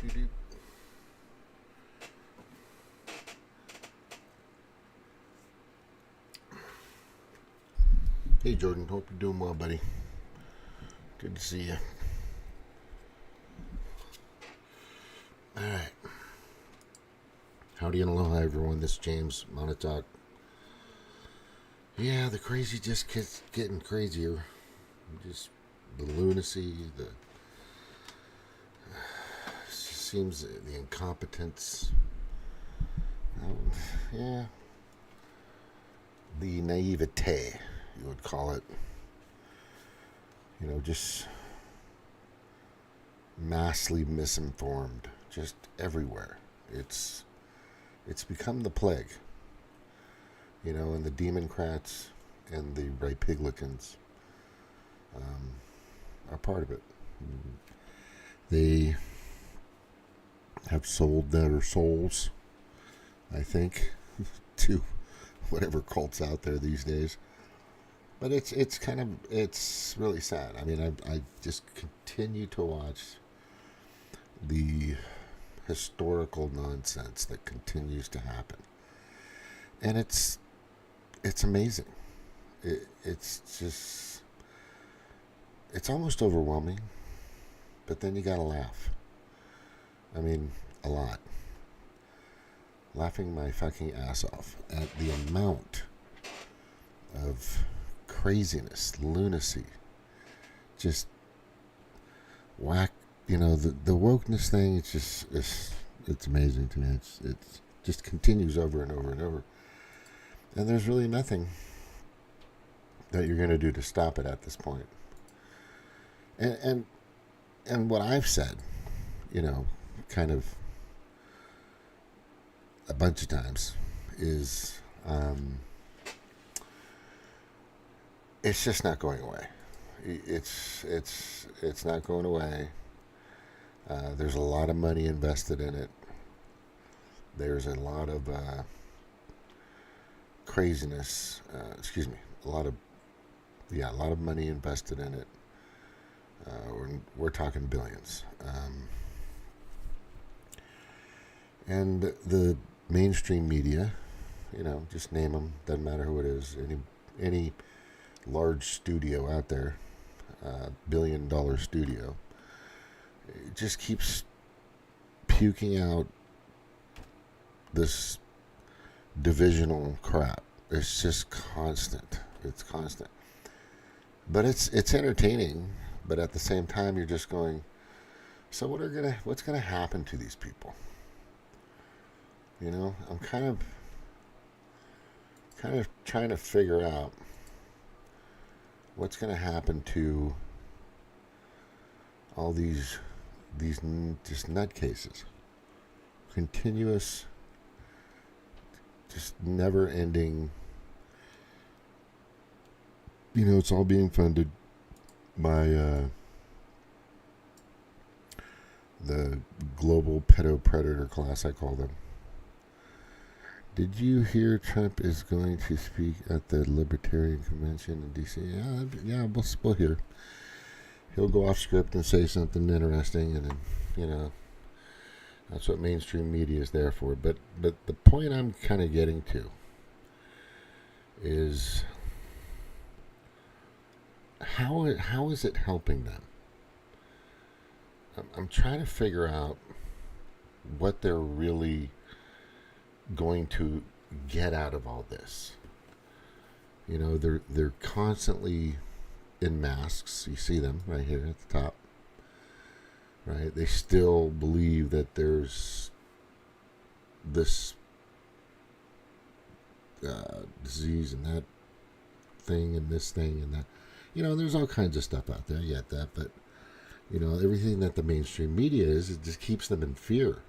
too deep. Hey Jordan, hope you're doing well, buddy. Good to see you. Alright. Howdy and aloha everyone, this is James, Montauk. Yeah, the crazy just keeps getting crazier. Just the lunacy, it seems the incompetence. Yeah. The naivete, you would call it. You know, just massively misinformed, just everywhere. It's become the plague. You know, and the Demoncrats and the Rhipiglicans are part of it. They have sold their souls, I think, to whatever cult's out there these days. But it's really sad. I mean, I just continue to watch the historical nonsense that continues to happen, and it's amazing. It's almost overwhelming, but then you gotta laugh. I mean, a lot. Laughing my fucking ass off at the amount of craziness, lunacy, just whack. You know, the wokeness thing. It's amazing to me. It's just continues over and over and over, and there's really nothing that you're going to do to stop it at this point. And what I've said, you know, kind of a bunch of times, is it's just not going away. It's not going away. There's a lot of money invested in it. There's a lot of craziness. A lot of money invested in it. We're talking billions. And the mainstream media, you know, just name them, doesn't matter who it is, any large studio out there, $1 billion studio, it just keeps puking out this divisional crap. It's just constant. It's constant. But it's entertaining, but at the same time you're just going, so what's gonna happen to these people? You know, I'm kind of trying to figure out what's going to happen to all these just nutcases. Continuous, just never-ending. You know, it's all being funded by the global pedo-predator class, I call them. Did you hear Trump is going to speak at the Libertarian Convention in D.C.? Yeah, we'll hear. He'll go off script and say something interesting, and then, you know, that's what mainstream media is there for. But the point I'm kind of getting to is how is it helping them? I'm trying to figure out what they're really going to get out of all this. You know, they're constantly in masks. You see them right here at the top, right? They still believe that there's this disease and that thing and this thing and that. You know, there's all kinds of stuff out there. I get that, but you know, everything that the mainstream media is, it just keeps them in fear.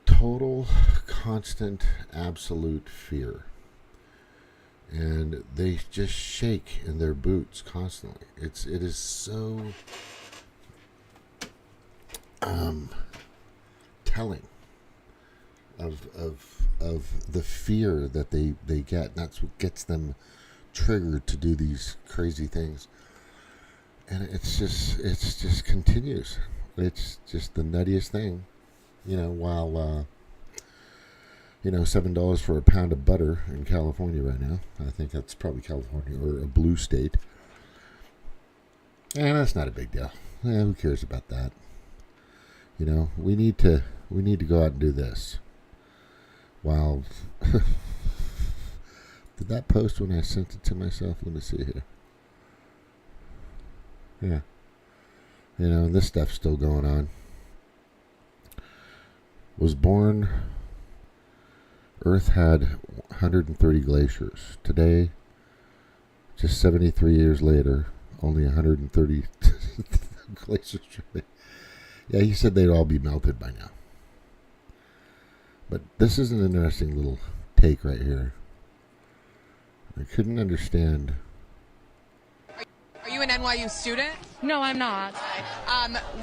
Total, constant, absolute fear. And they just shake in their boots constantly. It is so telling of the fear that they get. And that's what gets them triggered to do these crazy things. And it's just continues. It's just the nuttiest thing. While $7 for a pound of butter in California right now. I think that's probably California or a blue state. And that's not a big deal. Who cares about that? We need to go out and do this. Wow. Did that post when I sent it to myself? Let me see here. Yeah. This stuff's still going on. Was born, Earth had 130 glaciers. Today, just 73 years later, only 130 glaciers. Yeah, he said they'd all be melted by now. But this is an interesting little take right here. I couldn't understand. Are you an NYU student? No, I'm not.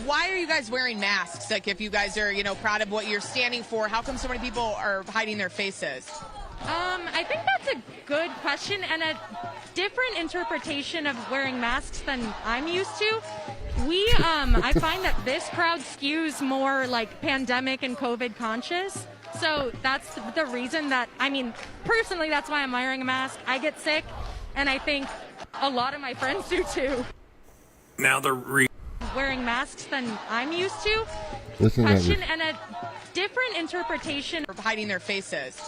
Why are you guys wearing masks? Like, if you guys are, proud of what you're standing for, how come so many people are hiding their faces? I think that's a good question and a different interpretation of wearing masks than I'm used to. I find that this crowd skews more like pandemic and COVID conscious. So that's the reason personally, that's why I'm wearing a mask. I get sick, and I think a lot of my friends do too. Now wearing masks than I'm used to. Listen question and a different interpretation of hiding their faces.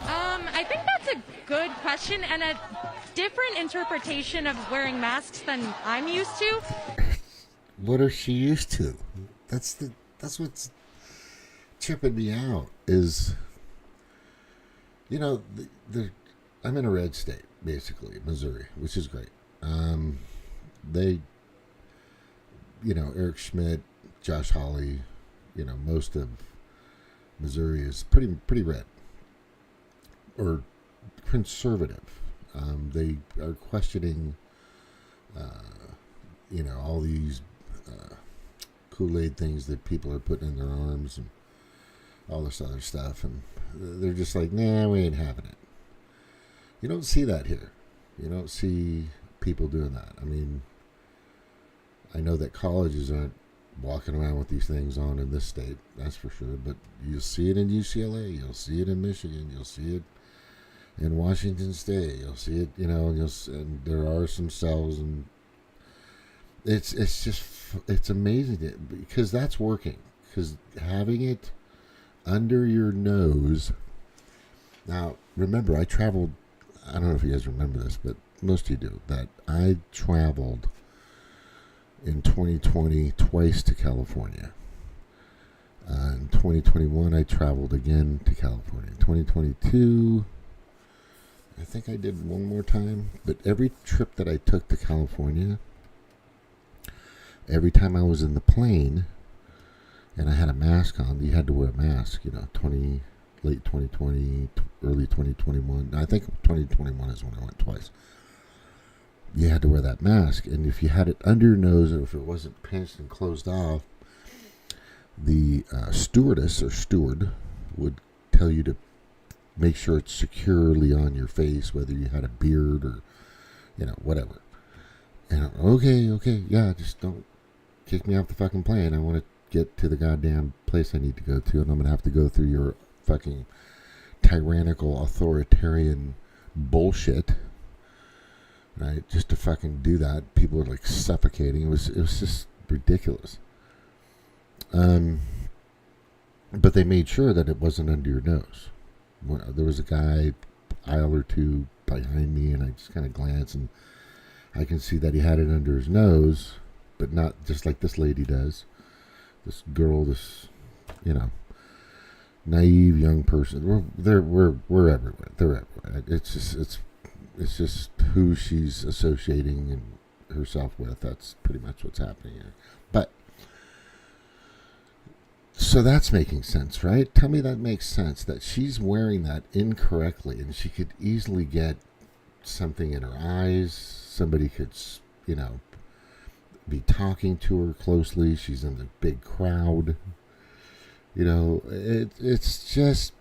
I think that's a good question and a different interpretation of wearing masks than I'm used to. What is she used to? That's what's tripping me out is, I'm in a red state, basically, Missouri, which is great. Eric Schmidt, Josh Hawley, most of Missouri is pretty red or conservative. They are questioning, all these Kool-Aid things that people are putting in their arms and all this other stuff, and they're just like, nah, we ain't having it. You don't see that here. You don't see people doing that. I know that colleges aren't walking around with these things on in this state, that's for sure, but you'll see it in UCLA, you'll see it in Michigan, you'll see it in Washington State, you'll see it, and there are some cells, and it's amazing because that's working, because having it under your nose. Now, remember, I traveled, I don't know if you guys remember this, but most of you do, that I traveled in 2020 twice to California. In 2021, I traveled again to California. In 2022, I think I did one more time, but every trip that I took to California, every time I was in the plane and I had a mask on, you had to wear a mask, late 2020, early 2021. I think 2021 is when I went twice. You had to wear that mask, and if you had it under your nose or if it wasn't pinched and closed off, the stewardess or steward would tell you to make sure it's securely on your face, whether you had a beard or, whatever. And okay, yeah, just don't kick me off the fucking plane. I want to get to the goddamn place I need to go to, and I'm going to have to go through your fucking tyrannical, authoritarian bullshit, right? Just to fucking do that. People are like suffocating. It was just ridiculous. But they made sure that it wasn't under your nose. There was a guy aisle or two behind me, and I just kind of glanced, and I can see that he had it under his nose, but not just like this lady does. This girl, this, naive young person. We're everywhere. They're everywhere. It's just who she's associating herself with. That's pretty much what's happening here. But so that's making sense, right? Tell me that makes sense, that she's wearing that incorrectly, and she could easily get something in her eyes. Somebody could, be talking to her closely. She's in the big crowd. It's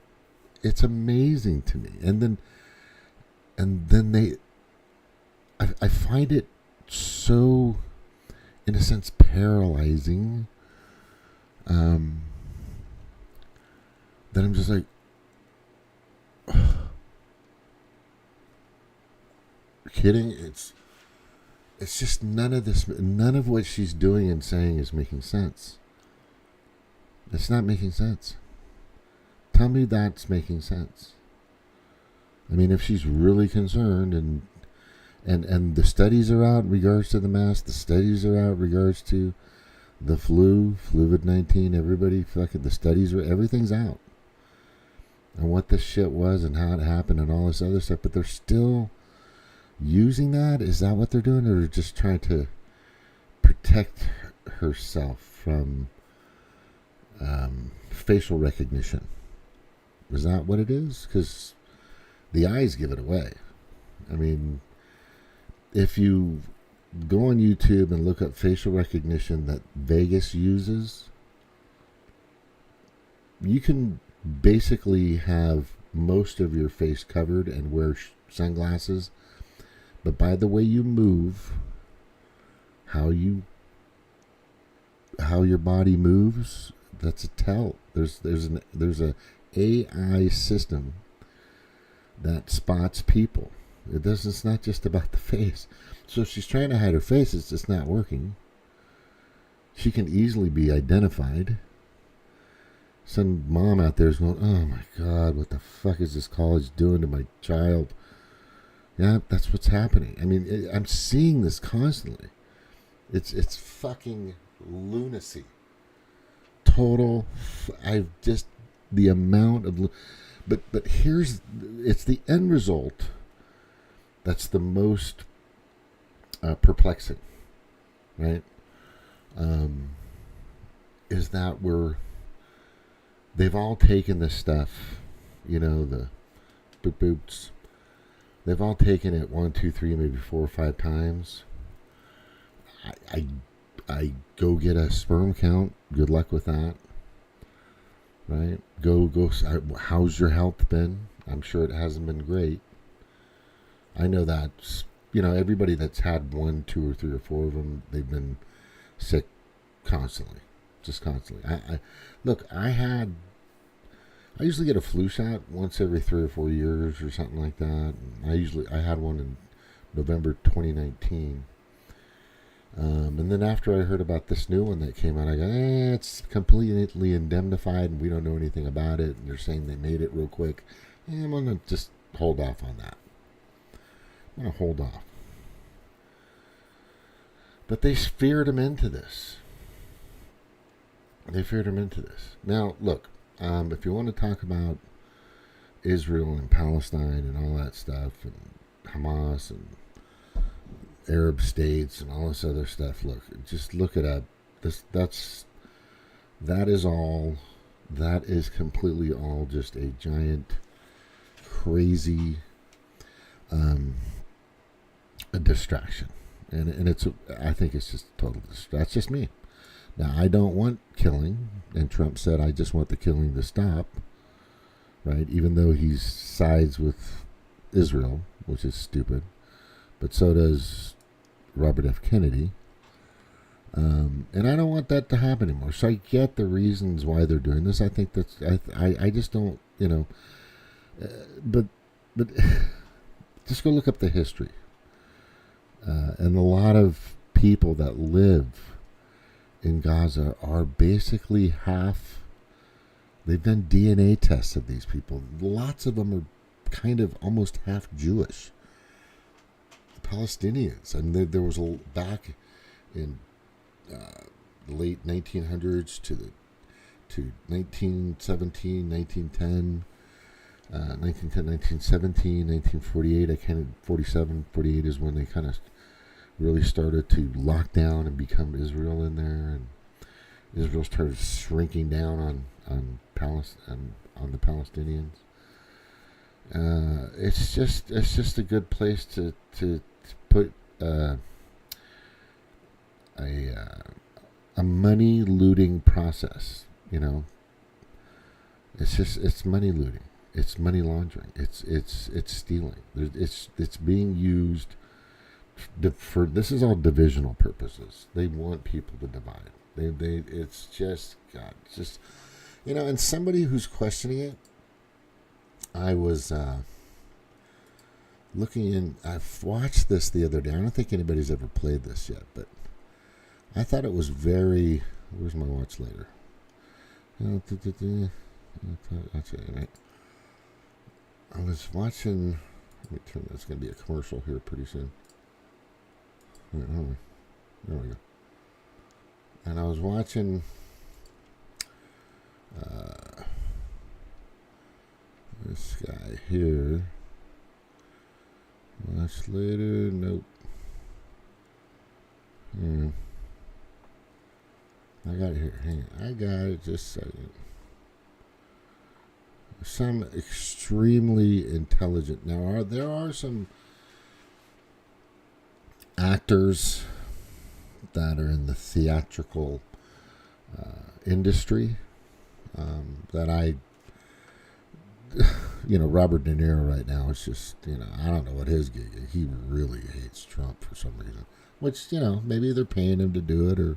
amazing to me. And then I find it so, in a sense, paralyzing Then I'm just like, kidding? It's just none of what she's doing and saying is making sense. It's not making sense. Tell me that's making sense. I mean, if she's really concerned and the studies are out in regards to the mask, the studies are out in regards to the COVID-19, everybody fucking, the studies are, everything's out. And what this shit was and how it happened and all this other stuff, but they're still using that? Is that what they're doing? Or they're just trying to protect herself from facial recognition? Is that what it is? Because the eyes give it away. I mean, if you go on YouTube and look up facial recognition that Vegas uses, you can basically have most of your face covered and wear sunglasses, but by the way you move, how your body moves, that's a tell. There's a AI system that spots people. It's not just about the face. So if she's trying to hide her face, it's just not working. She can easily be identified. Some mom out there is going, oh my God, what the fuck is this college doing to my child? Yeah, that's what's happening. I mean, I'm seeing this constantly. It's fucking lunacy. Total. The amount of, but it's the end result that's the most perplexing, right? Is that they've all taken this stuff, the boots. They've all taken it 1, 2, 3, maybe 4 or 5 times. I go get a sperm count. Good luck with that. Right? Go. How's your health been? I'm sure it hasn't been great. I know that, everybody that's had 1, 2, or 3 or 4 of them, they've been sick constantly. Just constantly. I usually get a flu shot once every 3 or 4 years or something like that. I had one in November 2019. And then after I heard about this new one that came out, I go, it's completely indemnified and we don't know anything about it. And they're saying they made it real quick. I'm going to just hold off on that. I'm going to hold off. But they feared him into this. Now, look, if you want to talk about Israel and Palestine and all that stuff and Hamas and Arab states and all this other stuff, just look it up. That is completely all just a giant crazy a distraction. And I think it's just total distraction. That's just me. Now, I don't want killing, and Trump said, I just want the killing to stop, right? Even though he sides with Israel, which is stupid, but so does Robert F. Kennedy. And I don't want that to happen anymore. So I get the reasons why they're doing this. I think that's, I just don't, but just go look up the history. And a lot of people that live in Gaza are basically they've done DNA tests of these people. Lots of them are kind of almost half Jewish. The Palestinians. And there was back in the late 1900s to 1917, 1910, 1917, 1948, 47, 48 is when they kind of really started to lock down and become Israel in there, and Israel started shrinking down on the Palestinians. It's just a good place to put a money looting process. It's money looting. It's money laundering. It's stealing. It's being used for this is all divisional purposes. They want people to divide. It's just, God, just, and somebody who's questioning it, I was looking in, I've watched this the other day. I don't think anybody's ever played this yet, but I thought it was very, where's my watch later? That's it, right? I was watching, let me turn, there's going to be a commercial here pretty soon. There we go. And I was watching this guy here. Watch later. Nope. I got it here. Hang on. I got it. Just a second. Some extremely intelligent. Now, there are some actors that are in the theatrical industry that I, Robert De Niro right now is just, I don't know what his gig is. He really hates Trump for some reason, which, maybe they're paying him to do it, or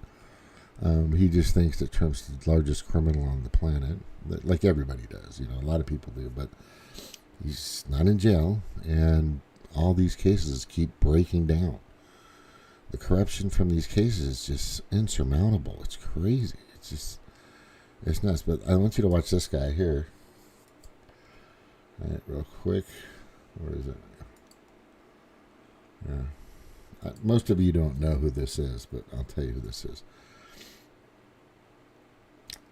he just thinks that Trump's the largest criminal on the planet, like everybody does. A lot of people do, but he's not in jail, and all these cases keep breaking down. The corruption from these cases is just insurmountable. It's crazy. It's nuts. But I want you to watch this guy here. All right, real quick. Where is it? Yeah. Most of you don't know who this is, but I'll tell you who this is.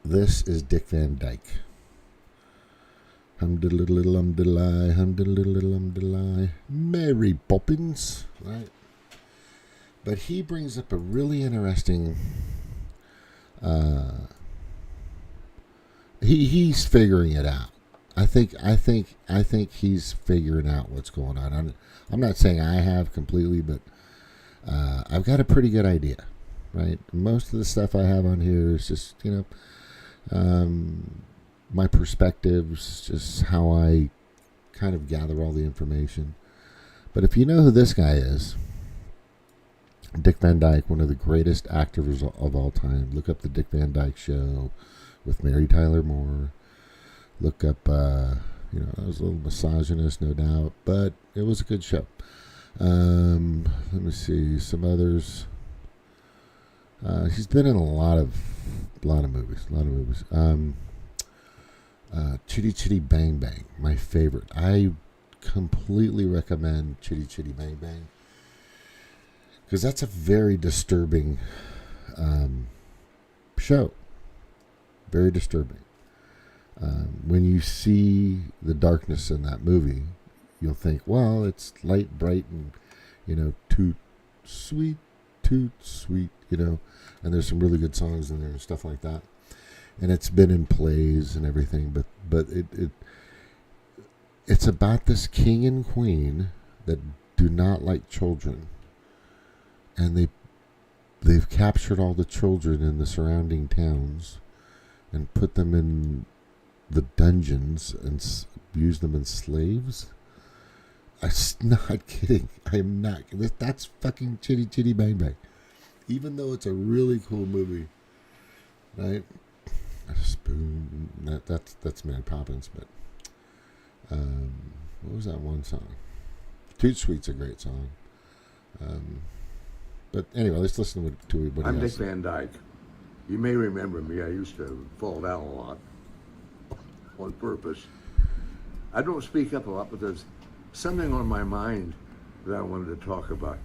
This is Dick Van Dyke. Hum-diddle-diddle-um-diddle-I, hum-diddle-diddle-um-diddle-I. Mary Poppins, right? But he brings up a really interesting. He's figuring it out. I think he's figuring out what's going on. I'm not saying I have completely, but I've got a pretty good idea, right? Most of the stuff I have on here is just my perspectives, just how I kind of gather all the information. But if you know who this guy is. Dick Van Dyke, one of the greatest actors of all time. Look up the Dick Van Dyke Show with Mary Tyler Moore. Look up, I was a little misogynist, no doubt, but it was a good show. Let me see some others. He's been in a lot of movies. Chitty Chitty Bang Bang, my favorite. I completely recommend Chitty Chitty Bang Bang. Because that's a very disturbing show. Very disturbing. When you see the darkness in that movie, you'll think, well, it's light, bright, and, toot, sweet, and there's some really good songs in there and stuff like that. And it's been in plays and everything, but it's about this king and queen that do not like children. And they've captured all the children in the surrounding towns and put them in the dungeons and used them as slaves. I'm not kidding. I'm not. That's fucking Chitty Chitty Bang Bang. Even though it's a really cool movie, right? A spoon. That's Mary Poppins. But what was that one song? Toot Sweet's a great song. But anyway, let's listen to what I'm he Dick has. Van Dyke. You may remember me. I used to fall down a lot on purpose. I don't speak up a lot, but there's something on my mind that I wanted to talk about.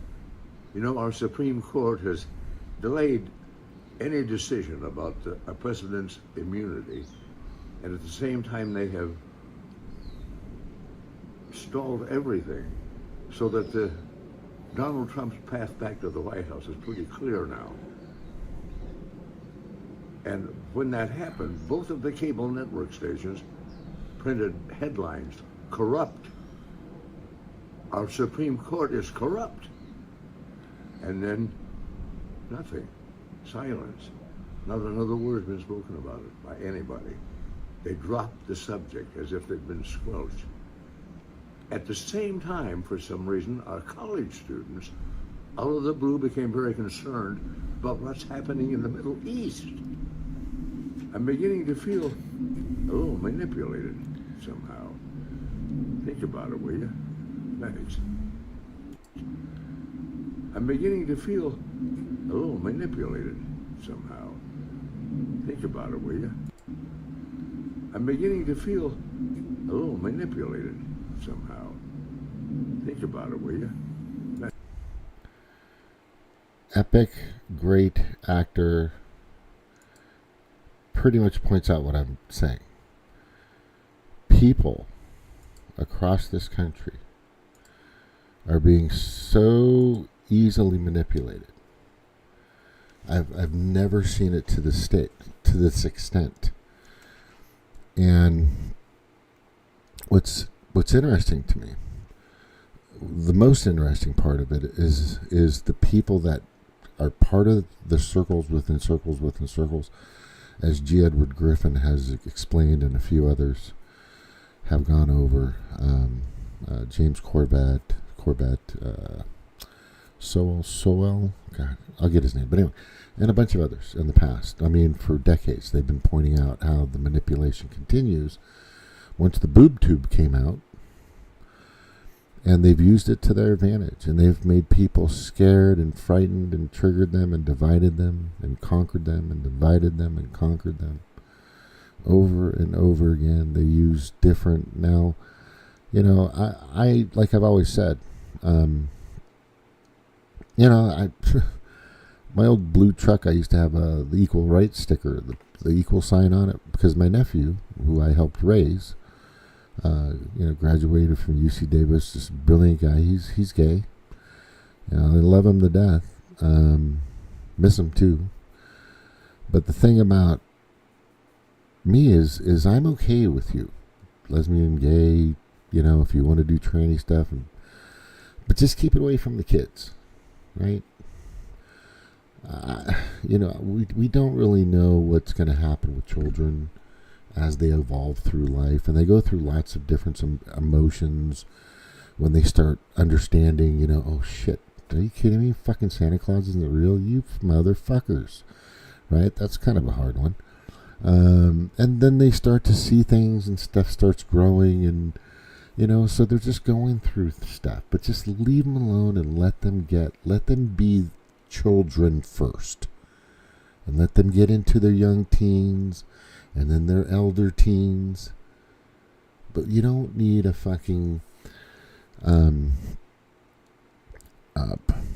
Our Supreme Court has delayed any decision about a president's immunity, and at the same time they have stalled everything so that Donald Trump's path back to the White House is pretty clear now. And when that happened, both of the cable network stations printed headlines, corrupt. Our Supreme Court is corrupt. And then nothing, silence. Not another word's been spoken about it by anybody. They dropped the subject as if they'd been squelched. At the same time, for some reason, our college students out of the blue became very concerned about what's happening in the Middle East. I'm beginning to feel a little manipulated somehow. Think about it, will you? Thanks. I'm beginning to feel a little manipulated somehow. Think about it, will you? I'm beginning to feel a little manipulated somehow. Think about it, will you? Epic, great actor, pretty much points out what I'm saying. People across this country are being so easily manipulated. I've never seen it to this extent. And what's interesting to me, the most interesting part of it is the people that are part of the circles within circles within circles, as G. Edward Griffin has explained and a few others have gone over. James Corbett, Sowell, God, I'll get his name, but anyway, and a bunch of others in the past. I mean, for decades, they've been pointing out how the manipulation continues. Once the boob tube came out, and they've used it to their advantage, and they've made people scared and frightened and triggered them and divided them and conquered them and divided them and conquered them. Over and over again, they use different, now, you know, I like I've always said, you know, my old blue truck, I used to have the equal rights sticker, the equal sign on it, because my nephew, who I helped raise, you know, graduated from UC Davis, just a brilliant guy. He's gay. You know, I love him to death. Miss him too. But the thing about me is I'm okay with you, lesbian, gay. You know, if you want to do tranny stuff, but just keep it away from the kids, right? You know, we don't really know what's going to happen with children as they evolve through life, and they go through lots of different emotions when they start understanding, you know, oh shit, are you kidding me? Fucking Santa Claus isn't real, you motherfuckers, right? That's kind of a hard one. And then they start to see things, and stuff starts growing, and you know, so they're just going through stuff, but just leave them alone and let them be children first, and let them get into their young teens and then their elder teens. But you don't need a fucking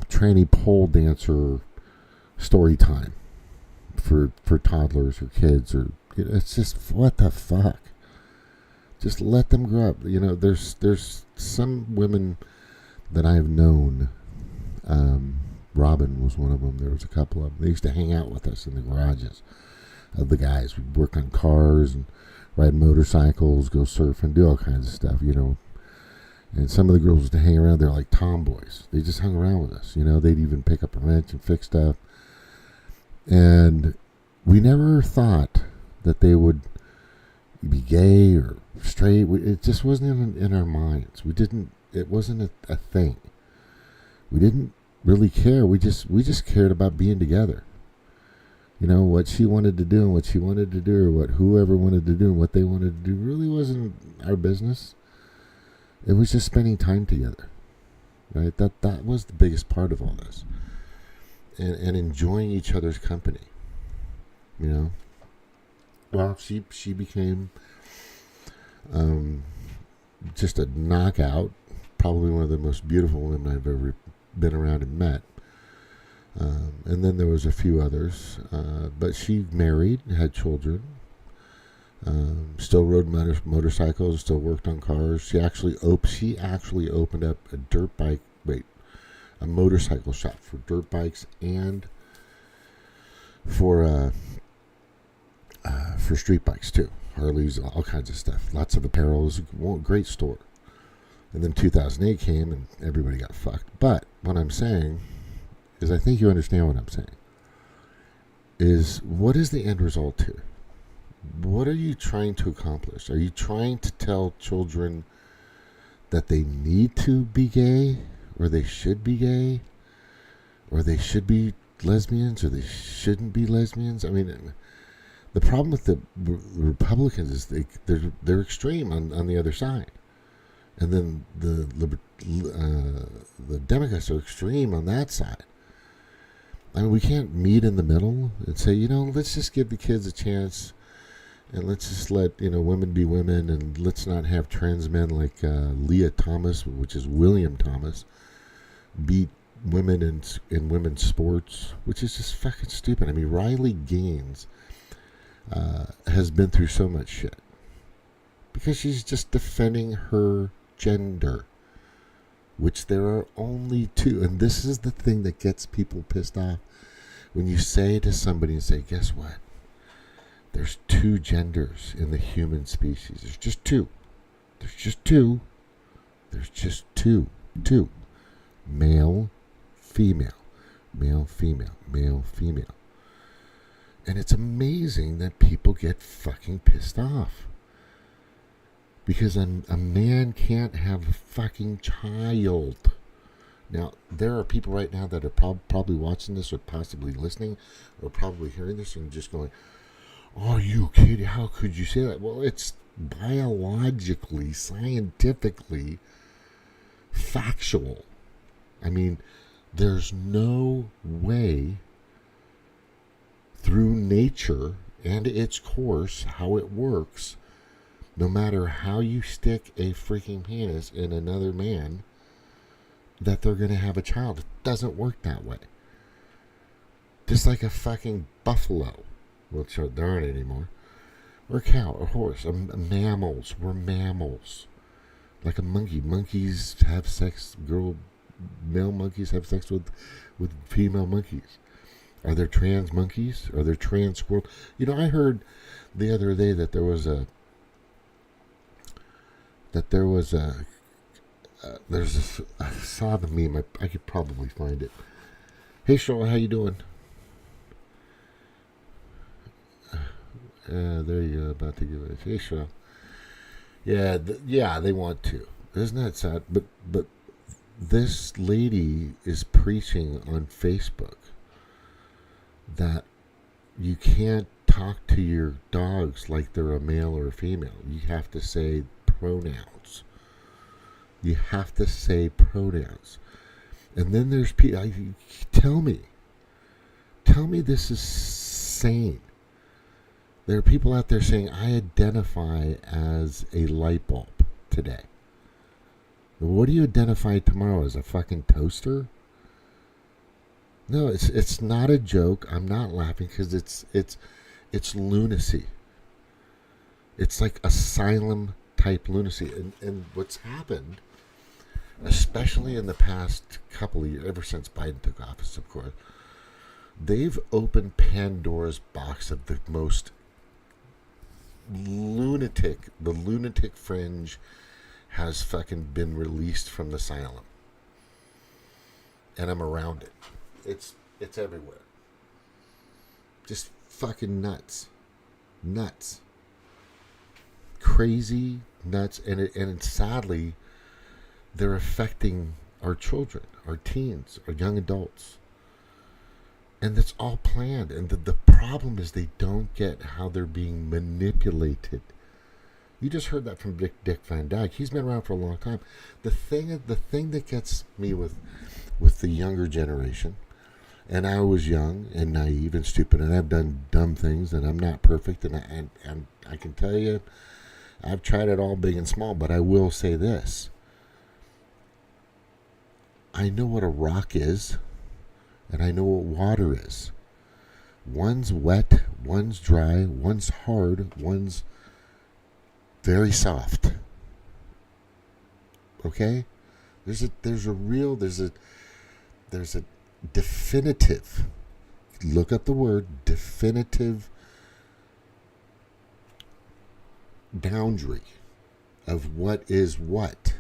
tranny pole dancer story time for toddlers or kids, or you know, it's just, what the fuck. Just let them grow up. You know, there's some women that I've known. Robin was one of them. There was a couple of them. They used to hang out with us in the garages of the guys. We'd work on cars and ride motorcycles, go surfing, do all kinds of stuff, you know. And some of the girls used to hang around. They're like tomboys. They just hung around with us. You know, they'd even pick up a wrench and fix stuff. And we never thought that they would be gay or straight. It just wasn't even in our minds. It wasn't a thing. We didn't really care. We just cared about being together. You know, what she wanted to do and what she wanted to do, or what whoever wanted to do and what they wanted to do, really wasn't our business. It was just spending time together, right? That was the biggest part of all this, and enjoying each other's company. You know, well, she became just a knockout, probably one of the most beautiful women I've ever been around and met. And then there was a few others, but she married, had children, still rode motorcycles, still worked on cars. She actually opened up a motorcycle shop for dirt bikes and for street bikes too, Harleys, all kinds of stuff, lots of apparel. It was a great store. And then 2008 came and everybody got fucked. But what I'm saying is, I think you understand what I'm saying, is what is the end result here? What are you trying to accomplish? Are you trying to tell children that they need to be gay, or they should be gay? or they should be lesbians, or they shouldn't be lesbians. I mean, the problem with the Republicans is they're extreme on the other side, and then the Democrats are extreme on that side. I mean, we can't meet in the middle and say, let's just give the kids a chance, and let's just let women be women, and let's not have trans men like Leah Thomas, which is William Thomas, beat women in women's sports, which is just fucking stupid. I mean, Riley Gaines has been through so much shit because she's just defending her gender, which there are only two. And this is the thing that gets people pissed off. When you say to somebody and say, guess what? There's two genders in the human species. There's just two. There's just two. There's just two. Two. Male, female. Male, female. Male, female. And it's amazing that people get fucking pissed off. Because a man can't have a fucking child. Now, there are people right now that are probably watching this, or possibly listening, or probably hearing this and just going, "Oh, you kidding? How could you say that?" Well, it's biologically, scientifically factual. I mean, there's no way through nature and its course, how it works, no matter how you stick a freaking penis in another man, that they're going to have a child. It doesn't work that way. Just like a fucking buffalo, which there aren't anymore, or a cow, or a horse, mammals. We're mammals. Like a monkey. Monkeys have sex, male monkeys have sex with female monkeys. Are there trans monkeys? Are there trans squirrels? I heard the other day that there was a I saw the meme. I could probably find it. Hey, Cheryl, how you doing? There you go. About to give it. Hey, Cheryl. Yeah, they want to. Isn't that sad? But this lady is preaching on Facebook that you can't talk to your dogs like they're a male or a female. You have to say pronouns. You have to say pronouns. And then there's people, tell me this is sane. There are people out there saying, I identify as a light bulb today. What do you identify tomorrow? As a fucking toaster? No, it's not a joke. I'm not laughing because it's lunacy. It's like asylum type lunacy. And what's happened, especially in the past couple of years, ever since Biden took office, of course, they've opened Pandora's box of the most lunatic. The lunatic fringe has fucking been released from the asylum. And I'm around it. It's everywhere. Just fucking nuts. Nuts. Crazy nuts. And sadly, they're affecting our children, our teens, our young adults. And it's all planned. And the problem is they don't get how they're being manipulated. You just heard that from Dick Van Dyke. He's been around for a long time. The thing that gets me with the younger generation, and I was young and naive and stupid, and I've done dumb things, and I'm not perfect, and I can tell you, I've tried it all big and small, but I will say this. I know what a rock is, and I know what water is. One's wet, one's dry, one's hard, one's very soft. Okay? There's a definitive, look up the word, definitive boundary of what is what.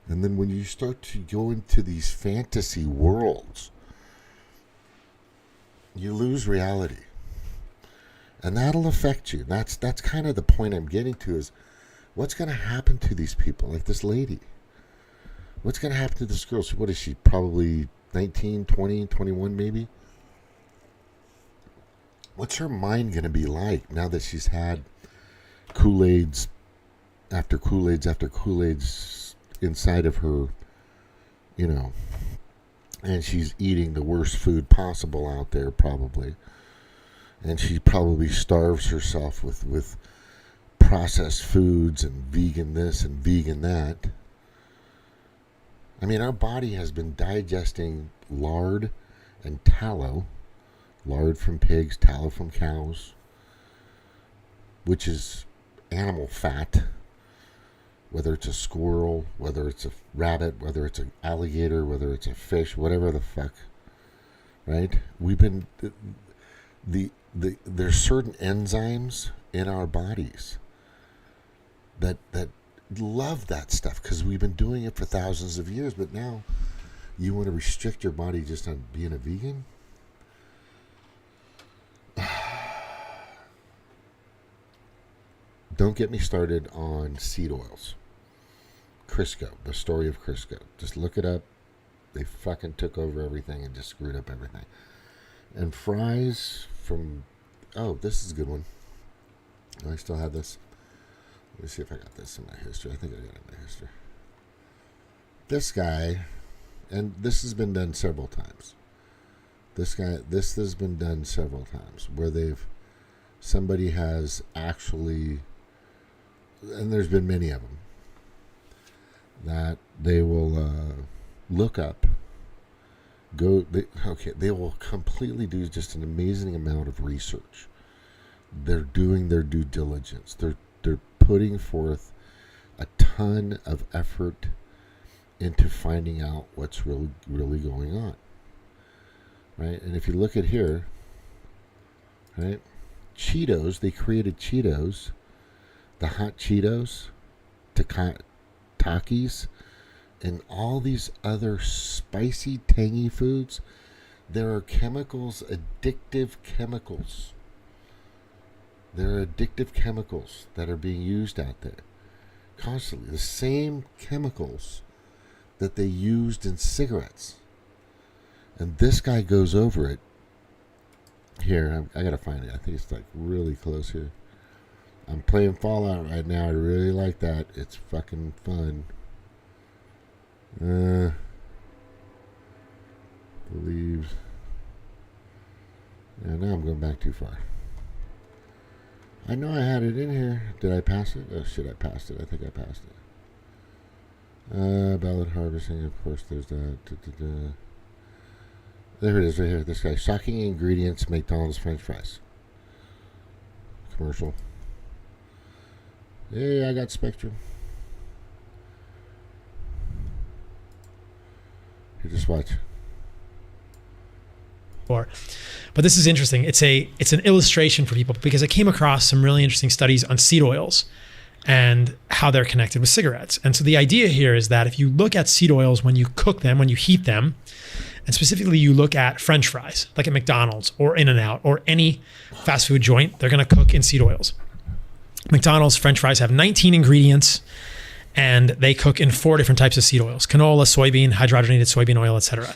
And then when you start to go into these fantasy worlds, you lose reality. And that'll affect you. That's kind of the point I'm getting to, is what's going to happen to these people, like this lady? What's going to happen to this girl? What is she, probably 19, 20, 21 maybe. What's her mind going to be like now that she's had Kool-Aids after Kool-Aids after Kool-Aids inside of her, you know, and she's eating the worst food possible out there probably. And she probably starves herself with processed foods and vegan this and vegan that. I mean, our body has been digesting lard and tallow, lard from pigs, tallow from cows, which is animal fat, whether it's a squirrel, whether it's a rabbit, whether it's an alligator, whether it's a fish, whatever the fuck, right? We've been, there's certain enzymes in our bodies that love that stuff because we've been doing it for thousands of years, but now you want to restrict your body just on being a vegan? Don't get me started on seed oils. Crisco, the story of Crisco. Just look it up. They fucking took over everything and just screwed up everything. And fries from... Oh, this is a good one. I still have this. Let me see if I got this in my history. I think I got it in my history. This guy, and this has been done several times. This has been done several times where somebody has actually, and there's been many of them, that they will look up, they will completely do just an amazing amount of research. They're doing their due diligence. They're putting forth a ton of effort into finding out what's really going on. Right? And if you look at here, right? Cheetos, they created Cheetos, the hot Cheetos, Takis, and all these other spicy, tangy foods. There are chemicals, addictive chemicals. There are addictive chemicals that are being used out there constantly. The same chemicals that they used in cigarettes. And this guy goes over it. Here, I gotta find it. I think it's like really close here. I'm playing Fallout right now. I really like that. It's fucking fun. Believe. Yeah, now I'm going back too far. I know I had it in here. Did I pass it? Oh shit, I passed it. I think I passed it. Ballot harvesting, of course, there's that. There it is right here. This guy. Shocking ingredients, McDonald's French fries. Commercial. Yeah, I got Spectrum. Here, just watch. But this is interesting. It's an illustration for people because I came across some really interesting studies on seed oils and how they're connected with cigarettes. And so the idea here is that if you look at seed oils when you cook them, when you heat them, and specifically you look at French fries, like at McDonald's or In-N-Out or any fast food joint, they're going to cook in seed oils. McDonald's French fries have 19 ingredients and they cook in 4 different types of seed oils: canola, soybean, hydrogenated soybean oil, etc.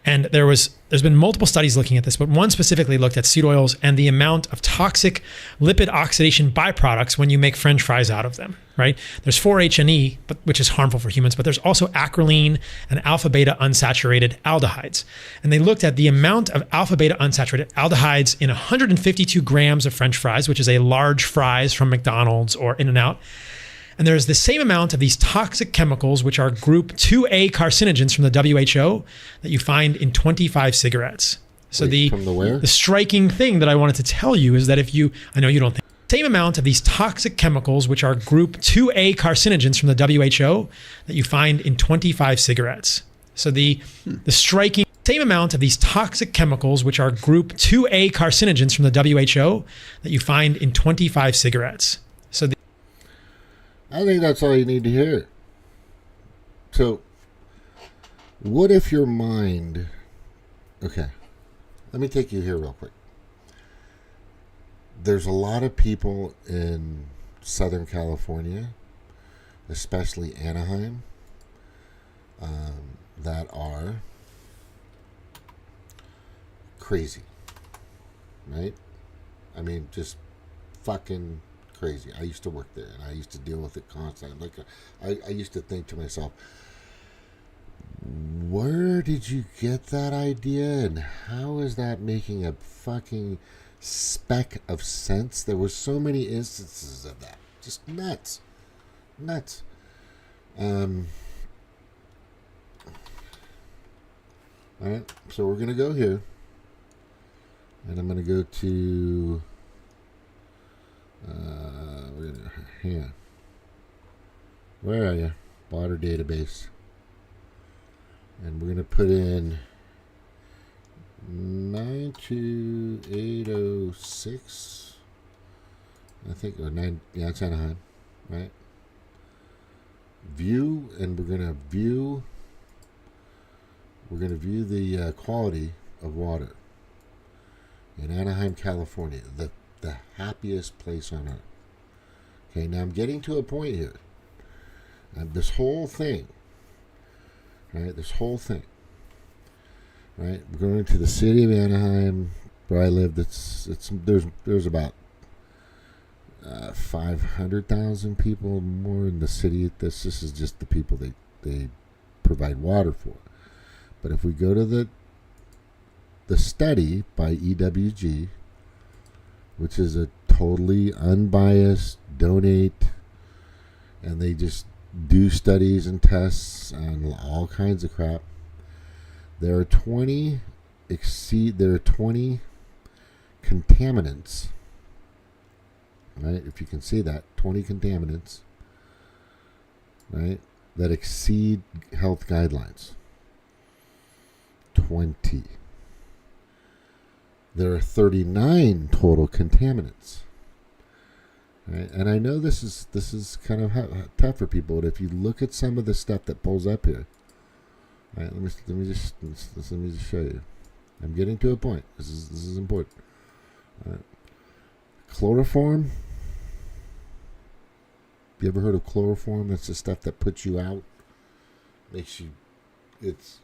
And there's been multiple studies looking at this, but one specifically looked at seed oils and the amount of toxic lipid oxidation byproducts when you make French fries out of them, right? There's 4-HNE, which is harmful for humans, but there's also acrolein and alpha-beta unsaturated aldehydes. And they looked at the amount of alpha-beta unsaturated aldehydes in 152 grams of French fries, which is a large fries from McDonald's or In-N-Out. And there's the same amount of these toxic chemicals, which are group 2A carcinogens from the WHO, that you find in 25 cigarettes. So from the where? The striking thing that I wanted to tell you is that I know you don't think, same amount of these toxic chemicals, which are group 2A carcinogens from the WHO, that you find in 25 cigarettes. So the striking same amount of these toxic chemicals, which are group 2A carcinogens from the WHO, that you find in 25 cigarettes. So I think that's all you need to hear. So, what if your mind... Okay, let me take you here real quick. There's a lot of people in Southern California, especially Anaheim, that are crazy, right? I mean, just fucking crazy. I used to work there, and I used to deal with it constantly. Like, I used to think to myself, where did you get that idea, and how is that making a fucking speck of sense? There were so many instances of that. Just nuts. Alright, so we're going to go here. And I'm going to go to... we're gonna, here. Where are you? Water database. And we're going to put in 92806. I think, or 9, yeah, it's Anaheim, right? View, and we're going to view the quality of water in Anaheim, California, the happiest place on earth. Okay, now I'm getting to a point here. This whole thing, right? Right? We're going to the city of Anaheim, where I live. There's about 500,000 people more in the city. This is just the people they provide water for. But if we go to the study by EWG, which is a totally unbiased donate, and they just do studies and tests on all kinds of crap. There are 20 contaminants, right? If you can see that, 20 contaminants, right, that exceed health guidelines. 20. There are 39 total contaminants. Right? And I know this is kind of tough for people, but if you look at some of the stuff that pulls up here, right? Let me just show you. I'm getting to a point. This is important. Right. Chloroform. You ever heard of chloroform? That's the stuff that puts you out, makes you. It's.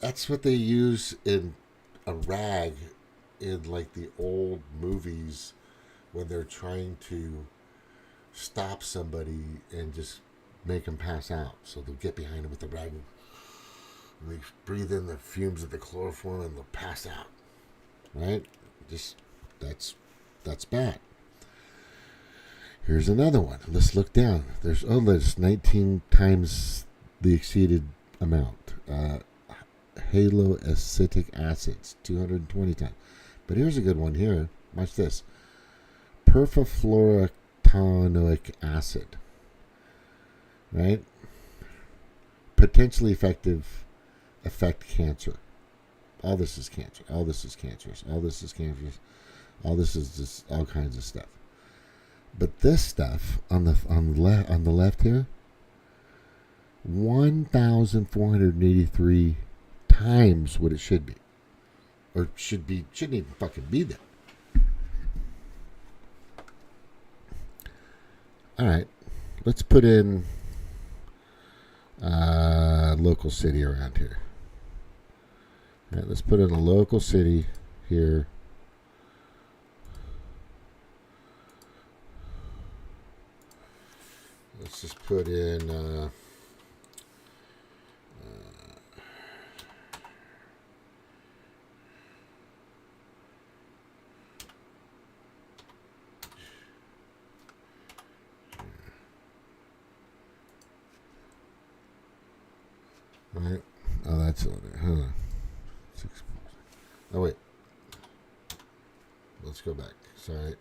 That's what they use in a rag in like the old movies when they're trying to stop somebody and just make them pass out. So they'll get behind them with the rag and they breathe in the fumes of the chloroform and they'll pass out. Right? Just that's bad. Here's another one. Let's look down. There's 19 times the exceeded amount. Haloacetic acids, 220 times. But here's a good one here. Watch this. Perfluoroctanoic acid. Right? Potentially affect cancer. All this is cancer. All this is cancerous. All this is cancerous. All this is just all kinds of stuff. But this stuff on the left here, 1,483 times what it should be, or shouldn't even fucking be there. All right, let's put in local city around here. All right, let's put in a local city here. Let's just put in right. Oh, that's all there. Hold on. Oh, wait. Let's go back. Sorry.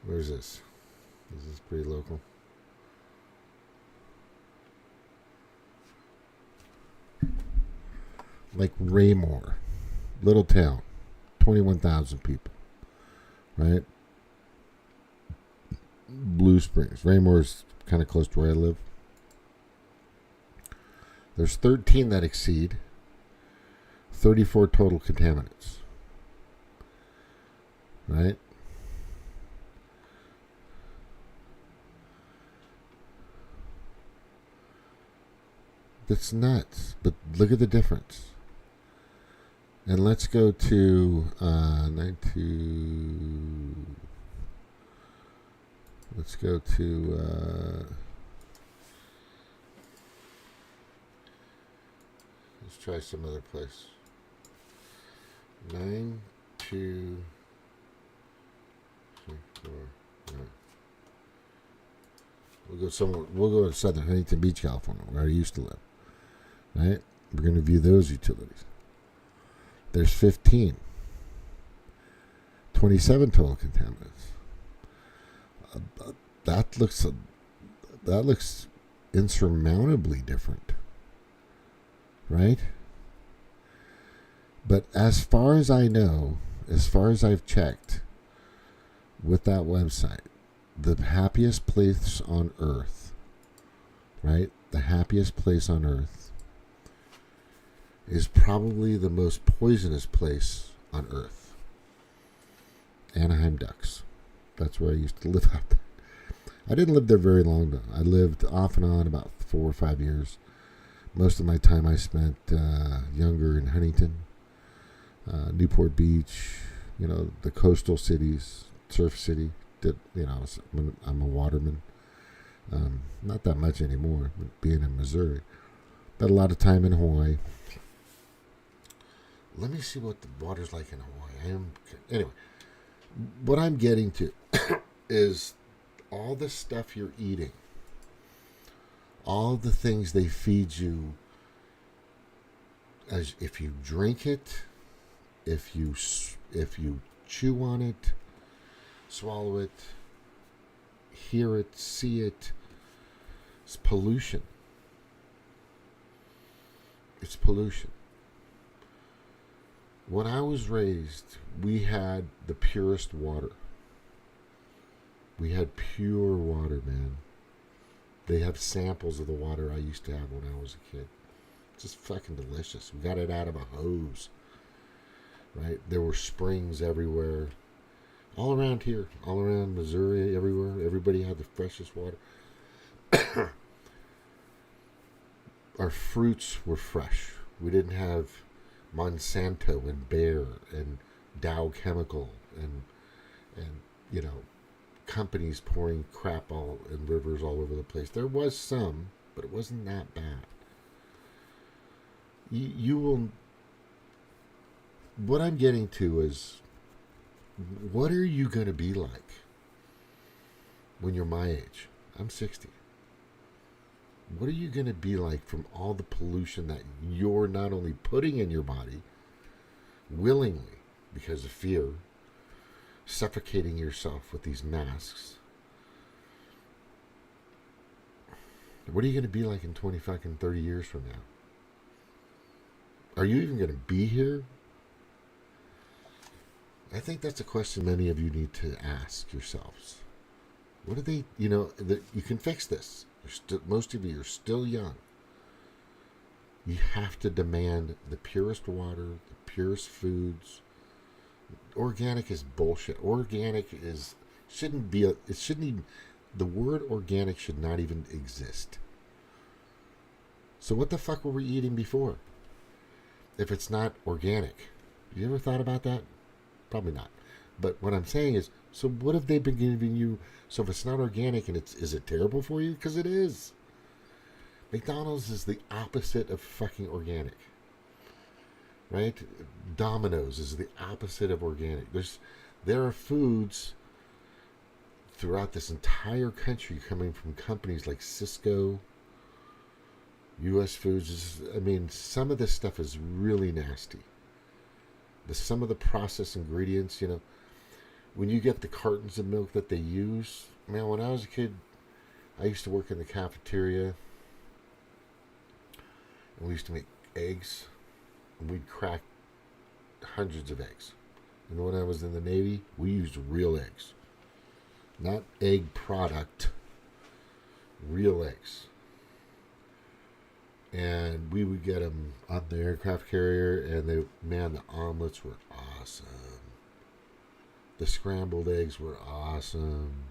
Where's this? This is pretty local. Like Raymore, little town, 21,000 people, right? Blue Springs. Raymore's kind of close to where I live. There's 13 that exceed, 34 total contaminants, right? That's nuts. But look at the difference. And let's go to let's go to let's try some other place. 9, 2, 3, 4, 9. We'll go somewhere. We'll go to Southern Huntington Beach, California, where I used to live. Right? We're going to view those utilities. There's 15. 27 total contaminants. That looks insurmountably different. Right? But as far as I know, as far as I've checked with that website, the happiest place on earth, right? The happiest place on earth is probably the most poisonous place on earth. Anaheim Ducks. That's where I used to live out there. I didn't live there very long though. I lived off and on about 4 or 5 years. Most of my time I spent younger in Huntington, Newport Beach, the coastal cities, Surf City. I'm a waterman. Not that much anymore, being in Missouri. But a lot of time in Hawaii. Let me see what the water's like in Hawaii. Anyway, what I'm getting to is all the stuff you're eating, all the things they feed you, as if you drink it, if you chew on it, swallow it, hear it, see it, it's pollution. It's pollution. When I was raised, we had the purest water. We had pure water, man. They have samples of the water I used to have when I was a kid. It's just fucking delicious. We got it out of a hose, right? There were springs everywhere. All around here, all around Missouri, everywhere. Everybody had the freshest water. Our fruits were fresh. We didn't have Monsanto and Bayer and Dow Chemical and companies pouring crap all in rivers all over the place. There was some, but it wasn't that bad. You will. What I'm getting to is, what are you going to be like when you're my age? I'm 60. What are you going to be like from all the pollution that you're not only putting in your body willingly because of fear, suffocating yourself with these masks? What are you going to be like in 20 fucking 30 years from now? Are you even going to be here? I think that's a question many of you need to ask yourselves. What are they, you can fix this. Most of you are still young. You have to demand the purest water, the purest foods. Organic is bullshit. The word organic should not even exist. So what the fuck were we eating before? If it's not organic. You ever thought about that? Probably not. But what I'm saying is, so what have they been giving you? So if it's not organic and is it terrible for you? Because it is. McDonald's is the opposite of fucking organic. Right? Domino's is the opposite of organic. There are foods throughout this entire country coming from companies like Cisco, U.S. Foods. Some of this stuff is really nasty. Some of the processed ingredients, when you get the cartons of milk that they use, man, when I was a kid, I used to work in the cafeteria, and we used to make eggs, and we'd crack hundreds of eggs. And when I was in the Navy, we used real eggs. Not egg product, real eggs. And we would get them on the aircraft carrier, and the omelets were awesome. The scrambled eggs were awesome.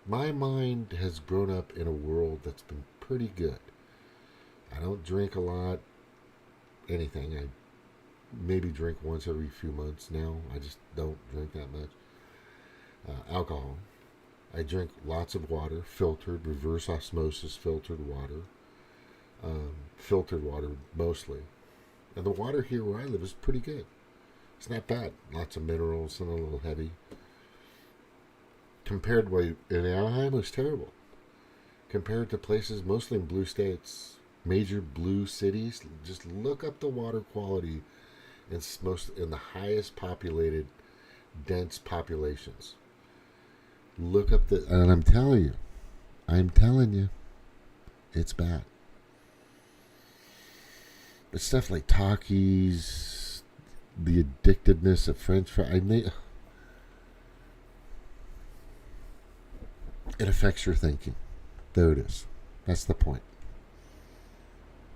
My mind has grown up in a world that's been pretty good. I don't drink a lot, anything. I maybe drink once every few months now. I just don't drink that much. Alcohol. I drink lots of water, filtered, reverse osmosis filtered water. Filtered water mostly. And the water here where I live is pretty good. It's not bad. Lots of minerals and a little heavy. Compared to in Anaheim, it was terrible. Compared to places mostly in blue states, major blue cities, just look up the water quality in the highest populated, dense populations. Look up and I'm telling you, it's bad. But stuff like Takis, the addictiveness of French fries, it affects your thinking. There it is. That's the point.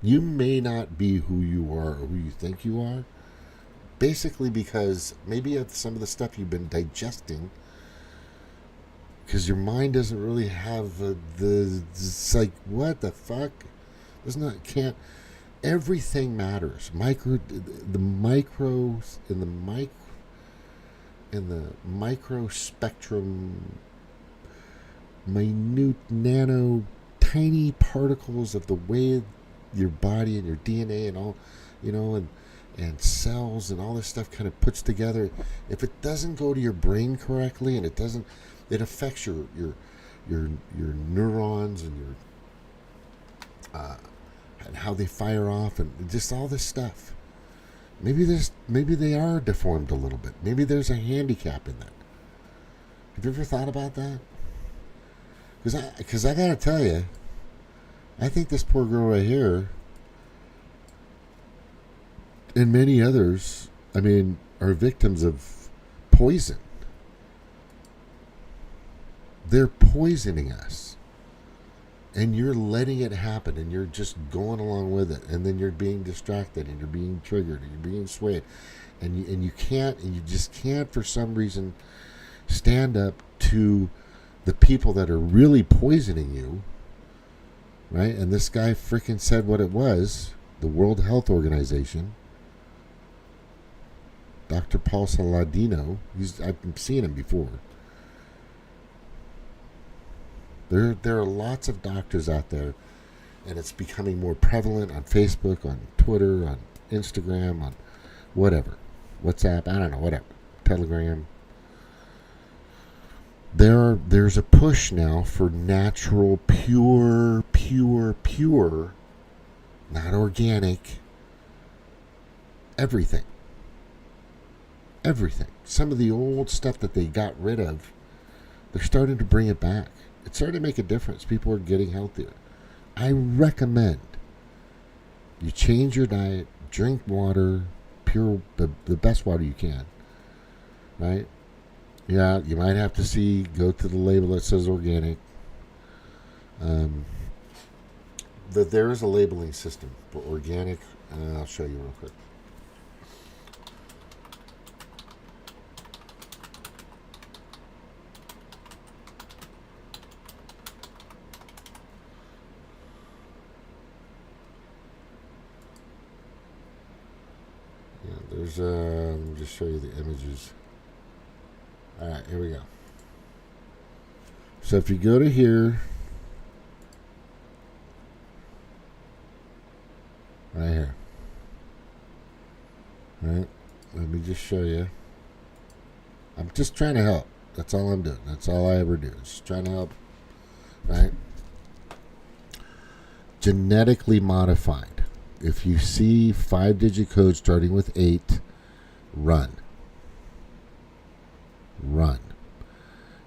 You may not be who you are or who you think you are, basically because maybe of some of the stuff you've been digesting, because your mind doesn't really have it's like, what the fuck? Everything matters. In the micro spectrum, minute nano tiny particles of the way your body and your DNA and all, and cells and all this stuff kind of puts together. If it doesn't go to your brain correctly, and it affects your neurons and and how they fire off and just all this stuff. Maybe they are deformed a little bit. Maybe there's a handicap in that. Have you ever thought about that? Because I gotta tell you, I think this poor girl right here, and many others, are victims of poison. They're poisoning us. And you're letting it happen, and you're just going along with it, and then you're being distracted, and you're being triggered, and you're being swayed, and you just can't for some reason stand up to the people that are really poisoning you, right? And this guy freaking said what it was, the World Health Organization, Dr. Paul Saladino. I've seen him before. There are lots of doctors out there, and it's becoming more prevalent on Facebook, on Twitter, on Instagram, on whatever, WhatsApp, I don't know, whatever, Telegram. There's a push now for natural, pure, not organic, everything. Some of the old stuff that they got rid of, they're starting to bring it back. It's starting to make a difference. People are getting healthier. I recommend you change your diet, drink water, pure, the best water you can, right? Yeah, you might have to go to the label that says organic. There is a labeling system for organic. I'll show you real quick. Let me just show you the images. Alright, here we go. So if you go to here, right here, right, let me just show you. I'm just trying to help. That's all I'm doing. That's all I ever do. Just trying to help, right? Genetically modified. If you see 5-digit code starting with 8, run.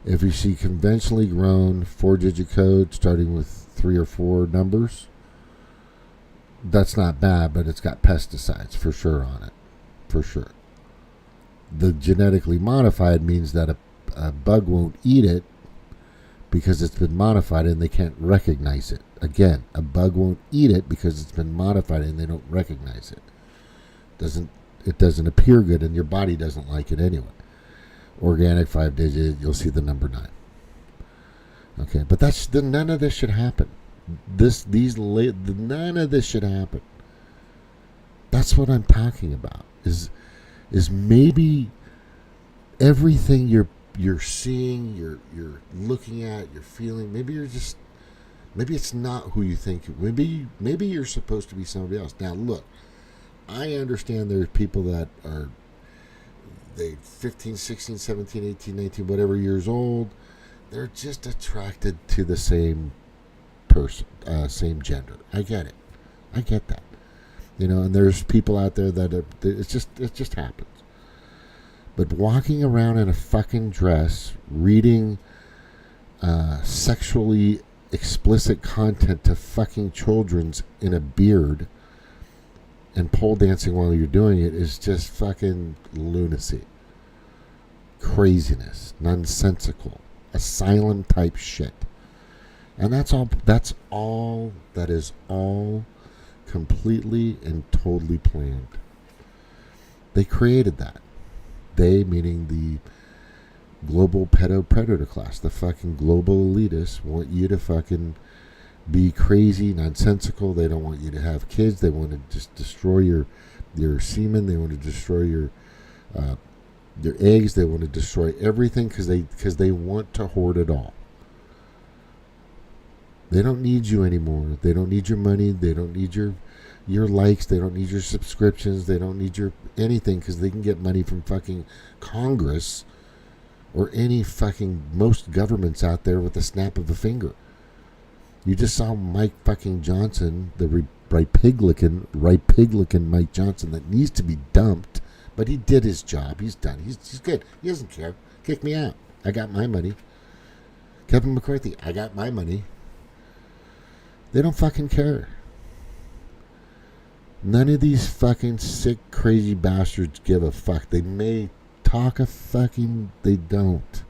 If you see conventionally grown 4-digit code starting with 3 or 4 numbers, that's not bad, but it's got pesticides for sure on it. For sure. The genetically modified means that a bug won't eat it because it's been modified and they can't recognize it. Again, a bug won't eat it because it's been modified and they don't recognize it. It doesn't appear good, and your body doesn't like it anyway. Organic 5-digit, you'll see the number 9. Okay, but none of this should happen. None of this should happen. That's what I'm talking about. Is maybe everything you're seeing, you're looking at, you're feeling. Maybe it's not who you think. Maybe you're supposed to be somebody else. Now look, I understand there's people that are 15, 16, 17, 18, 19, whatever years old. They're just attracted to the same person, same gender. I get it. I get that. And there's people out there that it just happens. But walking around in a fucking dress, reading sexually explicit content to fucking children's in a beard and pole dancing while you're doing it is just fucking lunacy. Craziness. Nonsensical. Asylum type shit. And that's all that is all completely and totally planned. They created that. They, meaning the global pedo-predator class, the fucking global elitists, want you to fucking be crazy, nonsensical. They don't want you to have kids. They want to just destroy your semen. They want to destroy your eggs. They want to destroy everything because they want to hoard it all. They don't need you anymore. They don't need your money. They don't need your likes. They don't need your subscriptions. They don't need your anything because they can get money from fucking Congress or most governments out there with a snap of a finger. You just saw Mike fucking Johnson, the Rhipiglicans Mike Johnson that needs to be dumped, but he did his job. He's done. He's good. He doesn't care. Kick me out. I got my money. Kevin McCarthy, I got my money. They don't fucking care. None of these fucking sick, crazy bastards give a fuck. They may talk a fucking... They don't.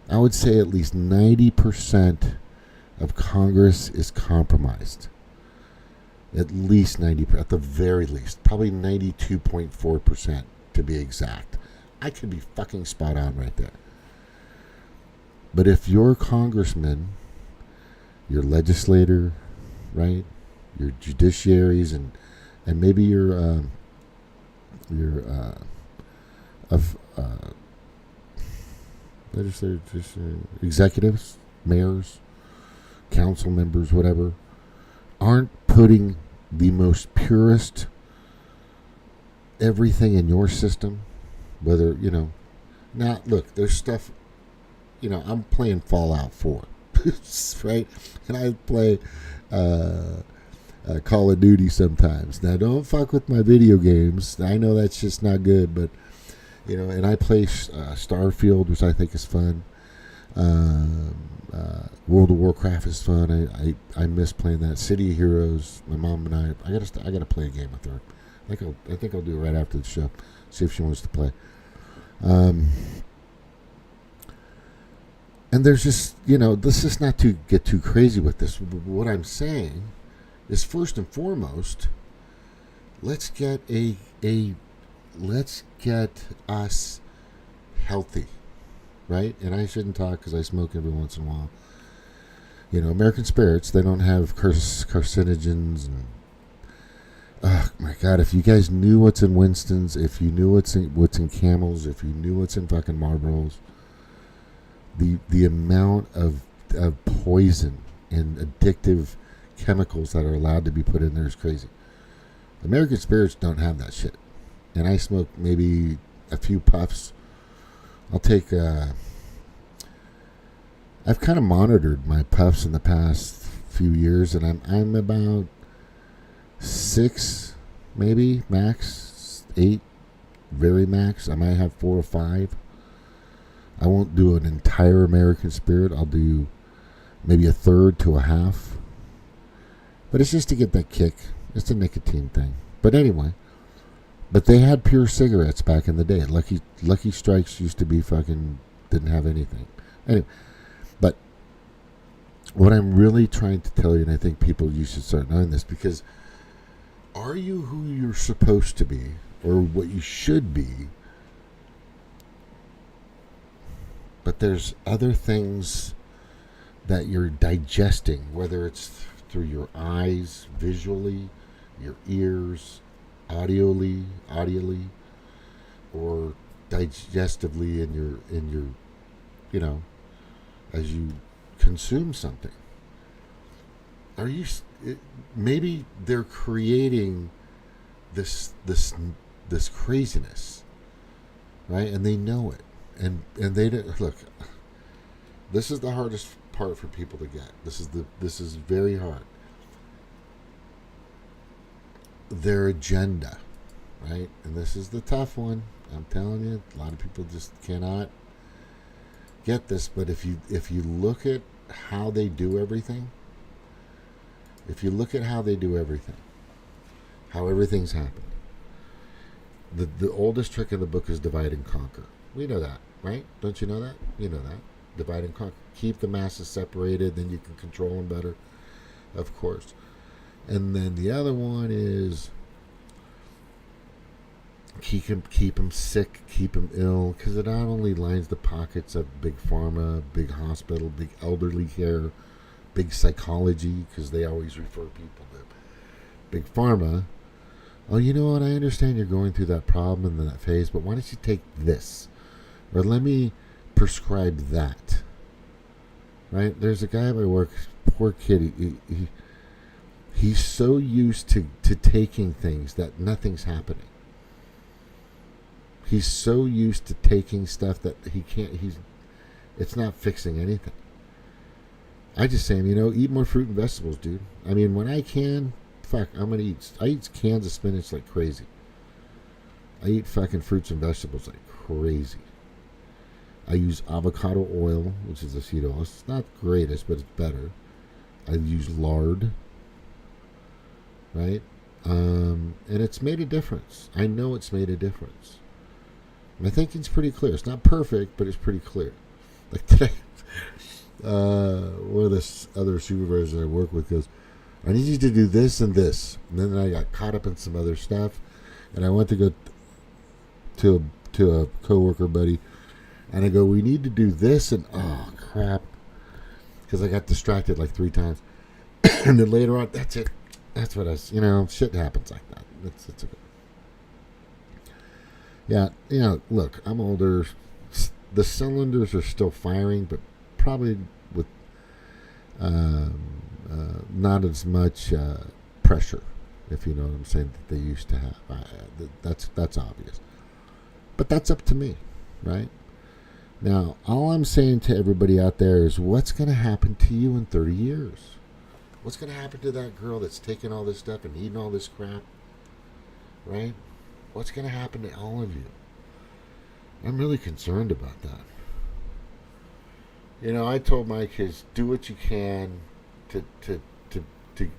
I would say at least 90% of Congress is compromised. At least 90%. At the very least. Probably 92.4% to be exact. I could be fucking spot on right there. But if your congressman, your legislator, right, your judiciaries, and maybe your legislators, executives, mayors, council members, whatever, aren't putting the most purest everything in your system, whether, now look, there's stuff, I'm playing Fallout 4, right? And I play Call of Duty sometimes. Now, don't fuck with my video games. I know that's just not good, but, and I play Starfield, which I think is fun. World of Warcraft is fun. I miss playing that. City of Heroes. My mom and I gotta play a game with her. I think I'll do it right after the show. See if she wants to play. And there's just, this is not to get too crazy with this. What I'm saying is, first and foremost, let's get us healthy, right? And I shouldn't talk because I smoke every once in a while. American Spirits, they don't have carcinogens and, oh my God, if you guys knew what's in Winston's, if you knew what's in Camels, if you knew what's in fucking Marlboros, the amount of poison and addictive chemicals that are allowed to be put in there is crazy. American Spirits don't have that shit. And I smoke maybe a few puffs. I'll take... I've kind of monitored my puffs in the past few years, and I'm about 6, maybe, max, 8, very max. I might have 4 or 5. I won't do an entire American Spirit. I'll do maybe a third to a half. But it's just to get that kick. It's a nicotine thing. But anyway, but they had pure cigarettes back in the day. Lucky Strikes used to be fucking, didn't have anything. Anyway, but what I'm really trying to tell you, and I think you should start knowing this, because are you who you're supposed to be, or what you should be? But there's other things that you're digesting, whether it's through your eyes, visually, your ears, audioly, or digestively in your as you consume something. Are you maybe they're creating this craziness, right? And they know it, and they don't look. This is the hardest part for people to get. This is very hard. Their agenda, right? And this is the tough one. I'm telling you, a lot of people just cannot get this. But if you look at how they do everything, how everything's happened. The oldest trick in the book is divide and conquer. We know that, right? Don't you know that? You know that. Divide and conquer. Keep the masses separated, then you can control them better, of course. And then the other one is keep them sick, keep them ill, because it not only lines the pockets of big pharma, big hospital, big elderly care, big psychology, because they always refer people to big pharma. Oh, you know what? I understand you're going through that problem and that phase, but why don't you take this? Or let me prescribe that. Right? There's a guy at my work, poor kid. He's so used to taking things that nothing's happening. He's so used to taking stuff that it's not fixing anything. I just say, eat more fruit and vegetables, dude. I mean, when I can, I'm going to eat. I eat cans of spinach like crazy. I eat fucking fruits and vegetables like crazy. I use avocado oil, which is a seed oil. It's not the greatest, but it's better. I use lard. Right? And it's made a difference. I know it's made a difference. My thinking's pretty clear. It's not perfect, but it's pretty clear. Like today, one of the other supervisors I work with goes, I need you to do this and this. And then I got caught up in some other stuff. And I went to go to a coworker buddy. And I go, we need to do this. And oh, crap. Because I got distracted like 3 times. And then later on, that's it. That's what shit happens like that. It's okay. Yeah, look, I'm older. The cylinders are still firing, but probably with not as much pressure, if you know what I'm saying, that they used to have. That's obvious. But that's up to me, right? Now, all I'm saying to everybody out there is what's going to happen to you in 30 years? What's going to happen to that girl that's taking all this stuff and eating all this crap? Right? What's going to happen to all of you? I'm really concerned about that. I told my kids, do what you can to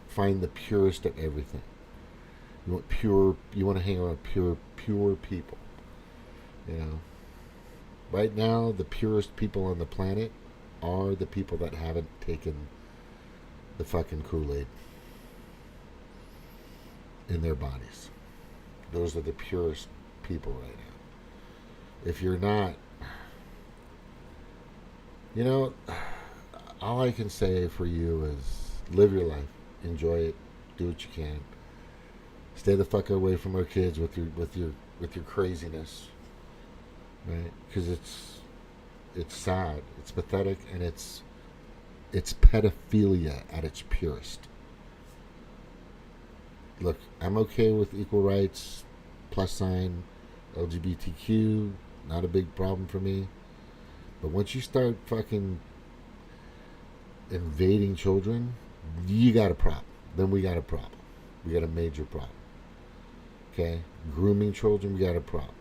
find the purest of everything. You want to hang around pure people. Right now, the purest people on the planet are the people that haven't taken the fucking Kool-Aid in their bodies. Those are the purest people right now. If you're not, all I can say for you is live your life, enjoy it, do what you can, stay the fuck away from our kids with your craziness, right? Because it's sad, it's pathetic, and it's pedophilia at its purest. Look, I'm okay with equal rights, plus sign, LGBTQ, not a big problem for me. But once you start fucking invading children, you got a problem. Then we got a problem. We got a major problem. Okay? Grooming children, we got a problem.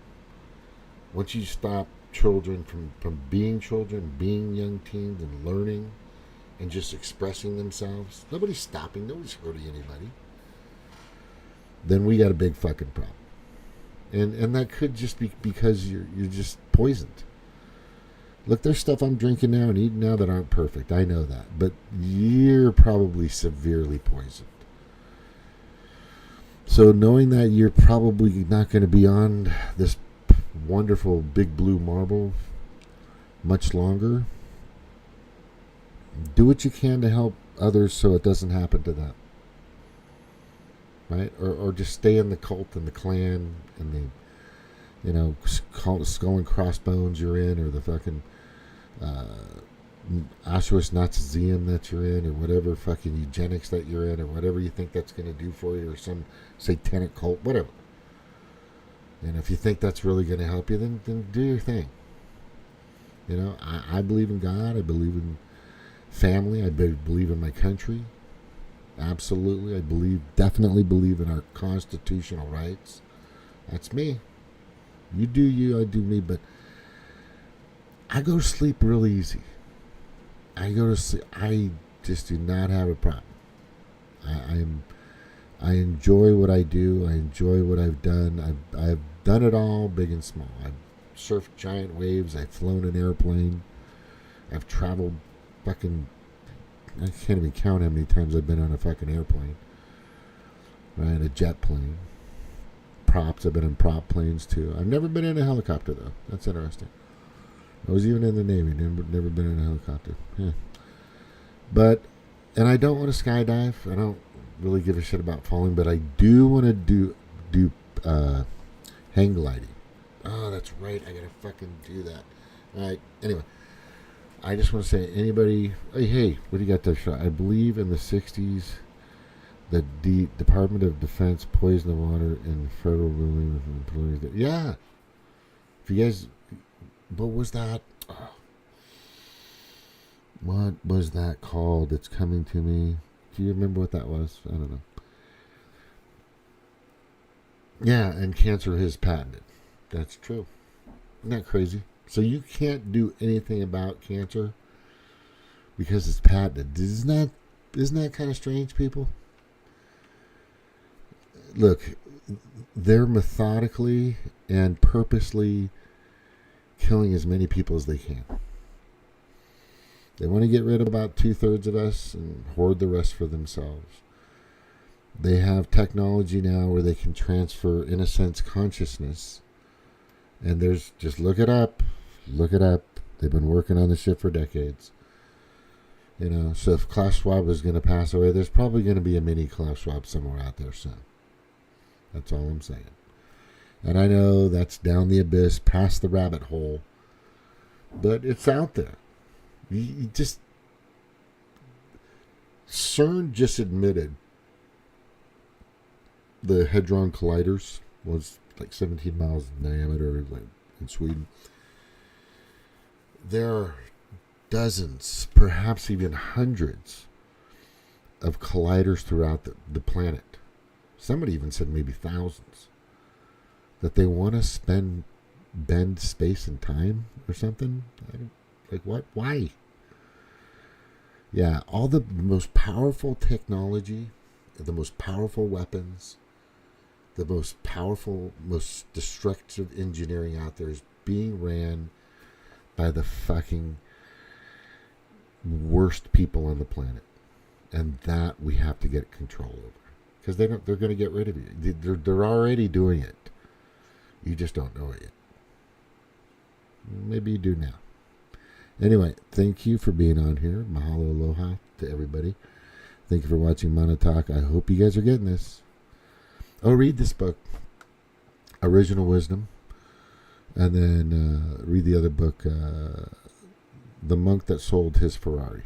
Once you stop children from being children, being young teens and learning and just expressing themselves, nobody's stopping, nobody's hurting anybody, then we got a big fucking problem. And that could just be because you're just poisoned. Look, there's stuff I'm drinking now and eating now that aren't perfect. I know that. But you're probably severely poisoned. So knowing that you're probably not going to be on this wonderful big blue marble much longer, Do what you can to help others so it doesn't happen to them. Right? Or just stay in the cult and the clan and the, skull and crossbones you're in, or the fucking Auschwitz Nazism that you're in, or whatever fucking eugenics that you're in, or whatever you think that's going to do for you, or some satanic cult, whatever. And if you think that's really going to help you, then do your thing. I believe in God. I believe in family. I believe in my country. Absolutely. Definitely believe in our constitutional rights. That's me. You do you, I do me, but I go to sleep real easy. I just do not have a problem. I enjoy what I do. I enjoy what I've done. I've done it all, big and small. I've surfed giant waves. I've flown an airplane. I've traveled fucking, I can't even count how many times I've been on a fucking airplane. Right, a jet plane. Props, I've been in prop planes too. I've never been in a helicopter though. That's interesting. I was even in the Navy. Never been in a helicopter. Yeah. And I don't want to skydive. I don't really give a shit about falling, but I do want to do hang gliding. Oh, that's right. I gotta fucking do that. All right. Anyway, I just want to say, anybody, hey, what do you got there? I believe in the 60s, the Department of Defense poisoned the water in federal ruling. Yeah. If you guys, what was that? Oh. What was that called? It's coming to me. Do you remember what that was? I don't know. Yeah, and cancer is patented. That's true. Isn't that crazy? So you can't do anything about cancer because it's patented. Isn't that kind of strange, people? Look, they're methodically and purposely killing as many people as they can. They want to get rid of about 2/3 of us and hoard the rest for themselves. They have technology now where they can transfer, in a sense, consciousness. And just look it up. Look it up. They've been working on this shit for decades. So if Klaus Schwab is going to pass away, there's probably going to be a mini Klaus Schwab somewhere out there soon. That's all I'm saying. And I know that's down the abyss, past the rabbit hole. But it's out there. CERN just admitted the Hadron Colliders was like 17 miles in diameter, like in Sweden. There are dozens, perhaps even hundreds of colliders throughout the planet. Somebody even said maybe thousands. That they want to bend space and time or something. Like what? Why? Yeah, all the most powerful technology, the most powerful weapons, the most powerful, most destructive engineering out there is being ran by the fucking worst people on the planet. And that we have to get control over. Because they're going to get rid of you. They're already doing it. You just don't know it yet. Maybe you do now. Anyway, thank you for being on here. Mahalo aloha to everybody. Thank you for watching Monotalk. I hope you guys are getting this. Oh, read this book, Original Wisdom. And then read the other book, The Monk That Sold His Ferrari.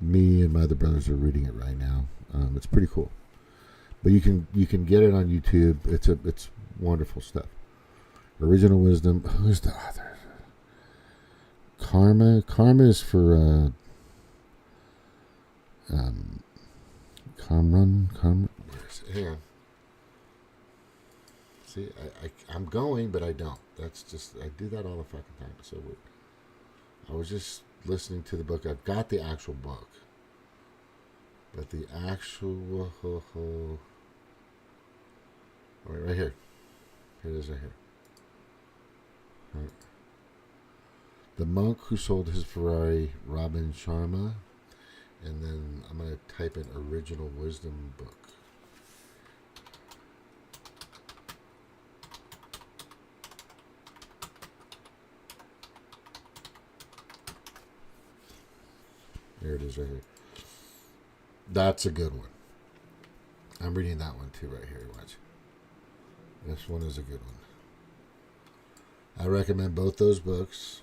Me and my other brothers are reading it right now. It's pretty cool. But you can get it on YouTube. It's wonderful stuff. Original Wisdom. Who's the author? Karma is for Kamran. Hang on. See, I'm going, but I don't. That's just, I do that all the fucking time. It's so weird. I was just listening to the book. I've got the actual book. But the actual... right here. Here it is right here. Right. The Monk Who Sold His Ferrari, Robin Sharma. And then I'm going to type in Original Wisdom book. Here it is right here. That's a good one. I'm reading that one too right here. Watch. This one is a good one. I recommend both those books.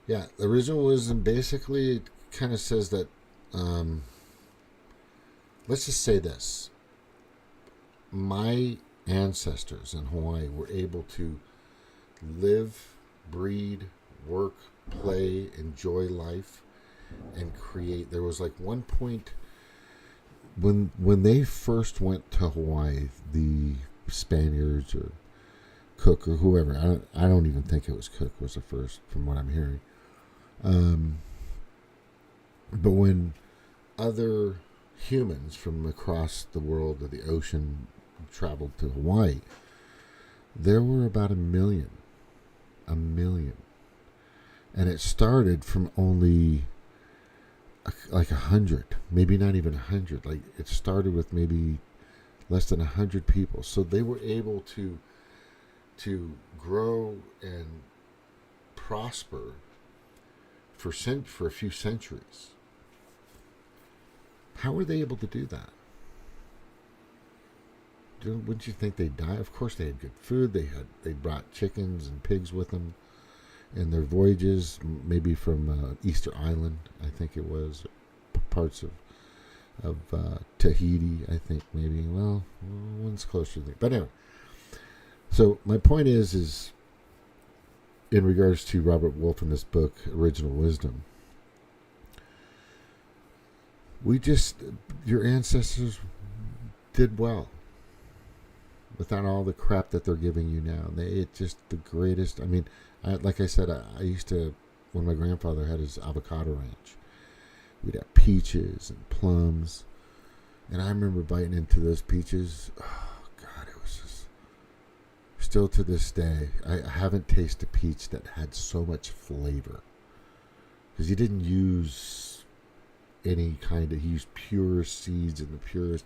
Yeah, the original wisdom basically kind of says that, let's just say this. My ancestors in Hawaii were able to live, breed, work, play, enjoy life, and create. There was like one point when they first went to Hawaii, the Spaniards or Cook or whoever, I don't even think it was Cook was the first from what I'm hearing. But when other humans from across the world or the ocean traveled to Hawaii, there were about a million. And it started from only like 100, maybe not even 100. Like it started with maybe less than 100 people. So they were able to grow and prosper for a few centuries. How were they able to do that? Wouldn't you think they'd die? Of course they had good food. They brought chickens and pigs with them in their voyages, maybe from Easter Island, I think it was, parts of Tahiti, I think maybe. Well, one's closer to that. But anyway, so my point is in regards to Robert Wolf in this book, Original Wisdom, your ancestors did well without all the crap that they're giving you now. It's just the greatest. I mean, like I said, I used to, when my grandfather had his avocado ranch, we'd have peaches and plums. And I remember biting into those peaches. Oh, God, it was just, still to this day, I haven't tasted a peach that had so much flavor. Because he didn't use any kind of, he used pure seeds and the purest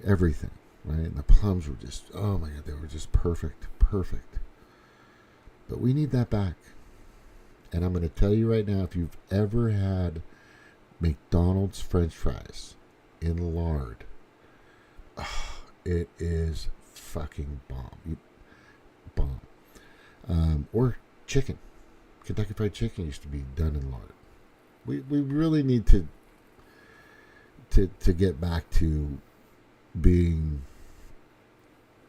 everything, right? And the plums were just, oh my God, they were just perfect. But we need that back. And I'm going to tell you right now, if you've ever had McDonald's French fries in lard, it is fucking bomb. Or chicken. Kentucky Fried Chicken used to be done in lard. We really need to get back to being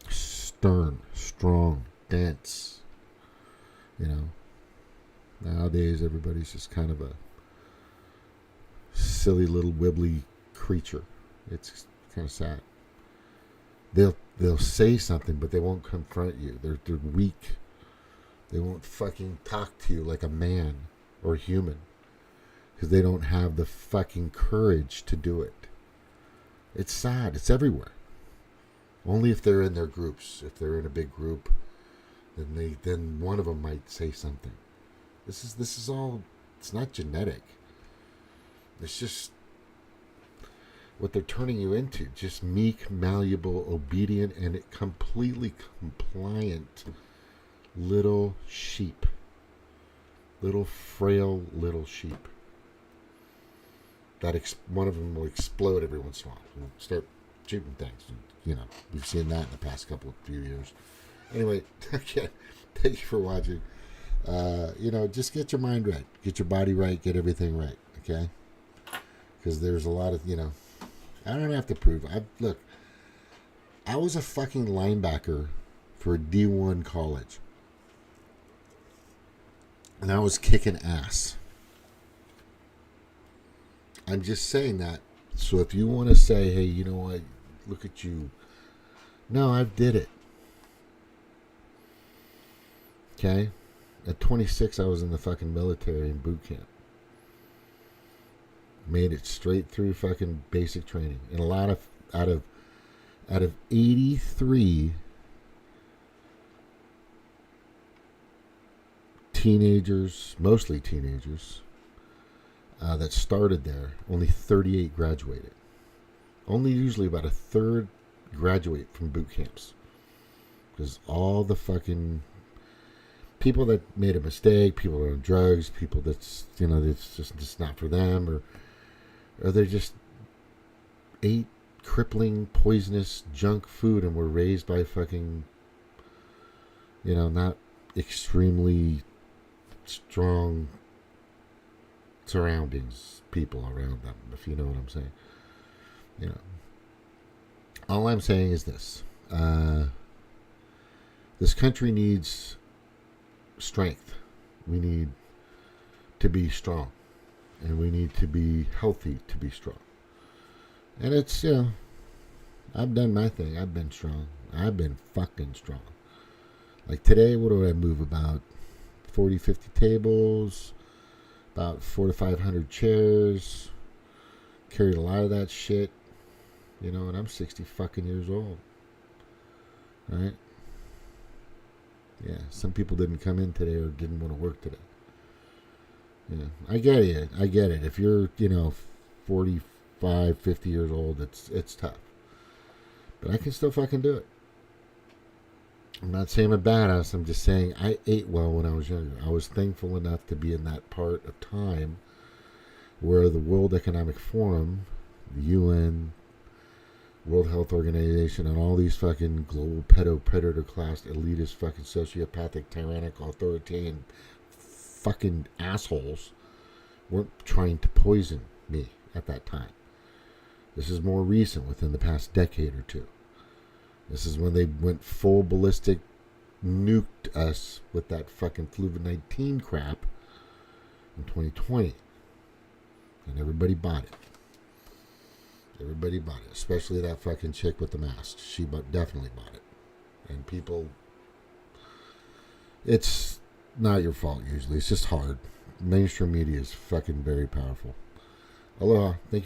stern, strong, dense. You know, nowadays everybody's just kind of a silly little wibbly creature. It's kind of sad. They'll say something, but they won't confront you. They're weak. They won't fucking talk to you like a man or a human because they don't have the fucking courage to do it. It's sad. It's everywhere. Only if they're in their groups. If they're in a big group, then one of them might say something. This is all. It's not genetic. It's just what they're turning you into. Just meek, malleable, obedient, and completely compliant little sheep. Little frail little sheep. That one of them will explode every once in a while and start shooting things. You know, we've seen that in the past few years. Anyway, again, thank you for watching. Just get your mind right, get your body right, get everything right. Okay, because there's a lot of I don't have to prove. Look, I was a fucking linebacker for a D1 college, and I was kicking ass. I'm just saying that. So if you want to say, hey, you know what, look at you. No, I did it. Okay? At 26, I was in the fucking military in boot camp. Made it straight through fucking basic training. And a lot of, out of 83 teenagers, mostly teenagers, that started there, only 38 graduated. Only usually about a third graduate from boot camps. Because all the fucking people that made a mistake, people that are on drugs, people that's, that's just not for them, or they just ate crippling, poisonous junk food and were raised by fucking, not extremely strong surroundings, people around them, if you know what I'm saying. All I'm saying is this. This country needs strength. We need to be strong. And we need to be healthy to be strong. And it's, I've done my thing. I've been strong. I've been fucking strong. Like today, what do I move? About 40, 50 tables, about 400 to 500 chairs. Carried a lot of that shit. And I'm 60 fucking years old. Right? Yeah, some people didn't come in today or didn't want to work today. Yeah, I get it. If you're, 45, 50 years old, it's tough. But I can still fucking do it. I'm not saying I'm a badass. I'm just saying I ate well when I was younger. I was thankful enough to be in that part of time where the World Economic Forum, the UN, World Health Organization, and all these fucking global predator class, elitist, fucking sociopathic, tyrannical, authoritarian fucking assholes weren't trying to poison me at that time. This is more recent, within the past decade or two. This is when they went full ballistic, nuked us with that fucking flu-19 crap in 2020. And everybody bought it. Everybody bought it. Especially that fucking chick with the mask. She definitely bought it. And people... It's not your fault, usually. It's just hard. Mainstream media is fucking very powerful. Aloha. Thank you for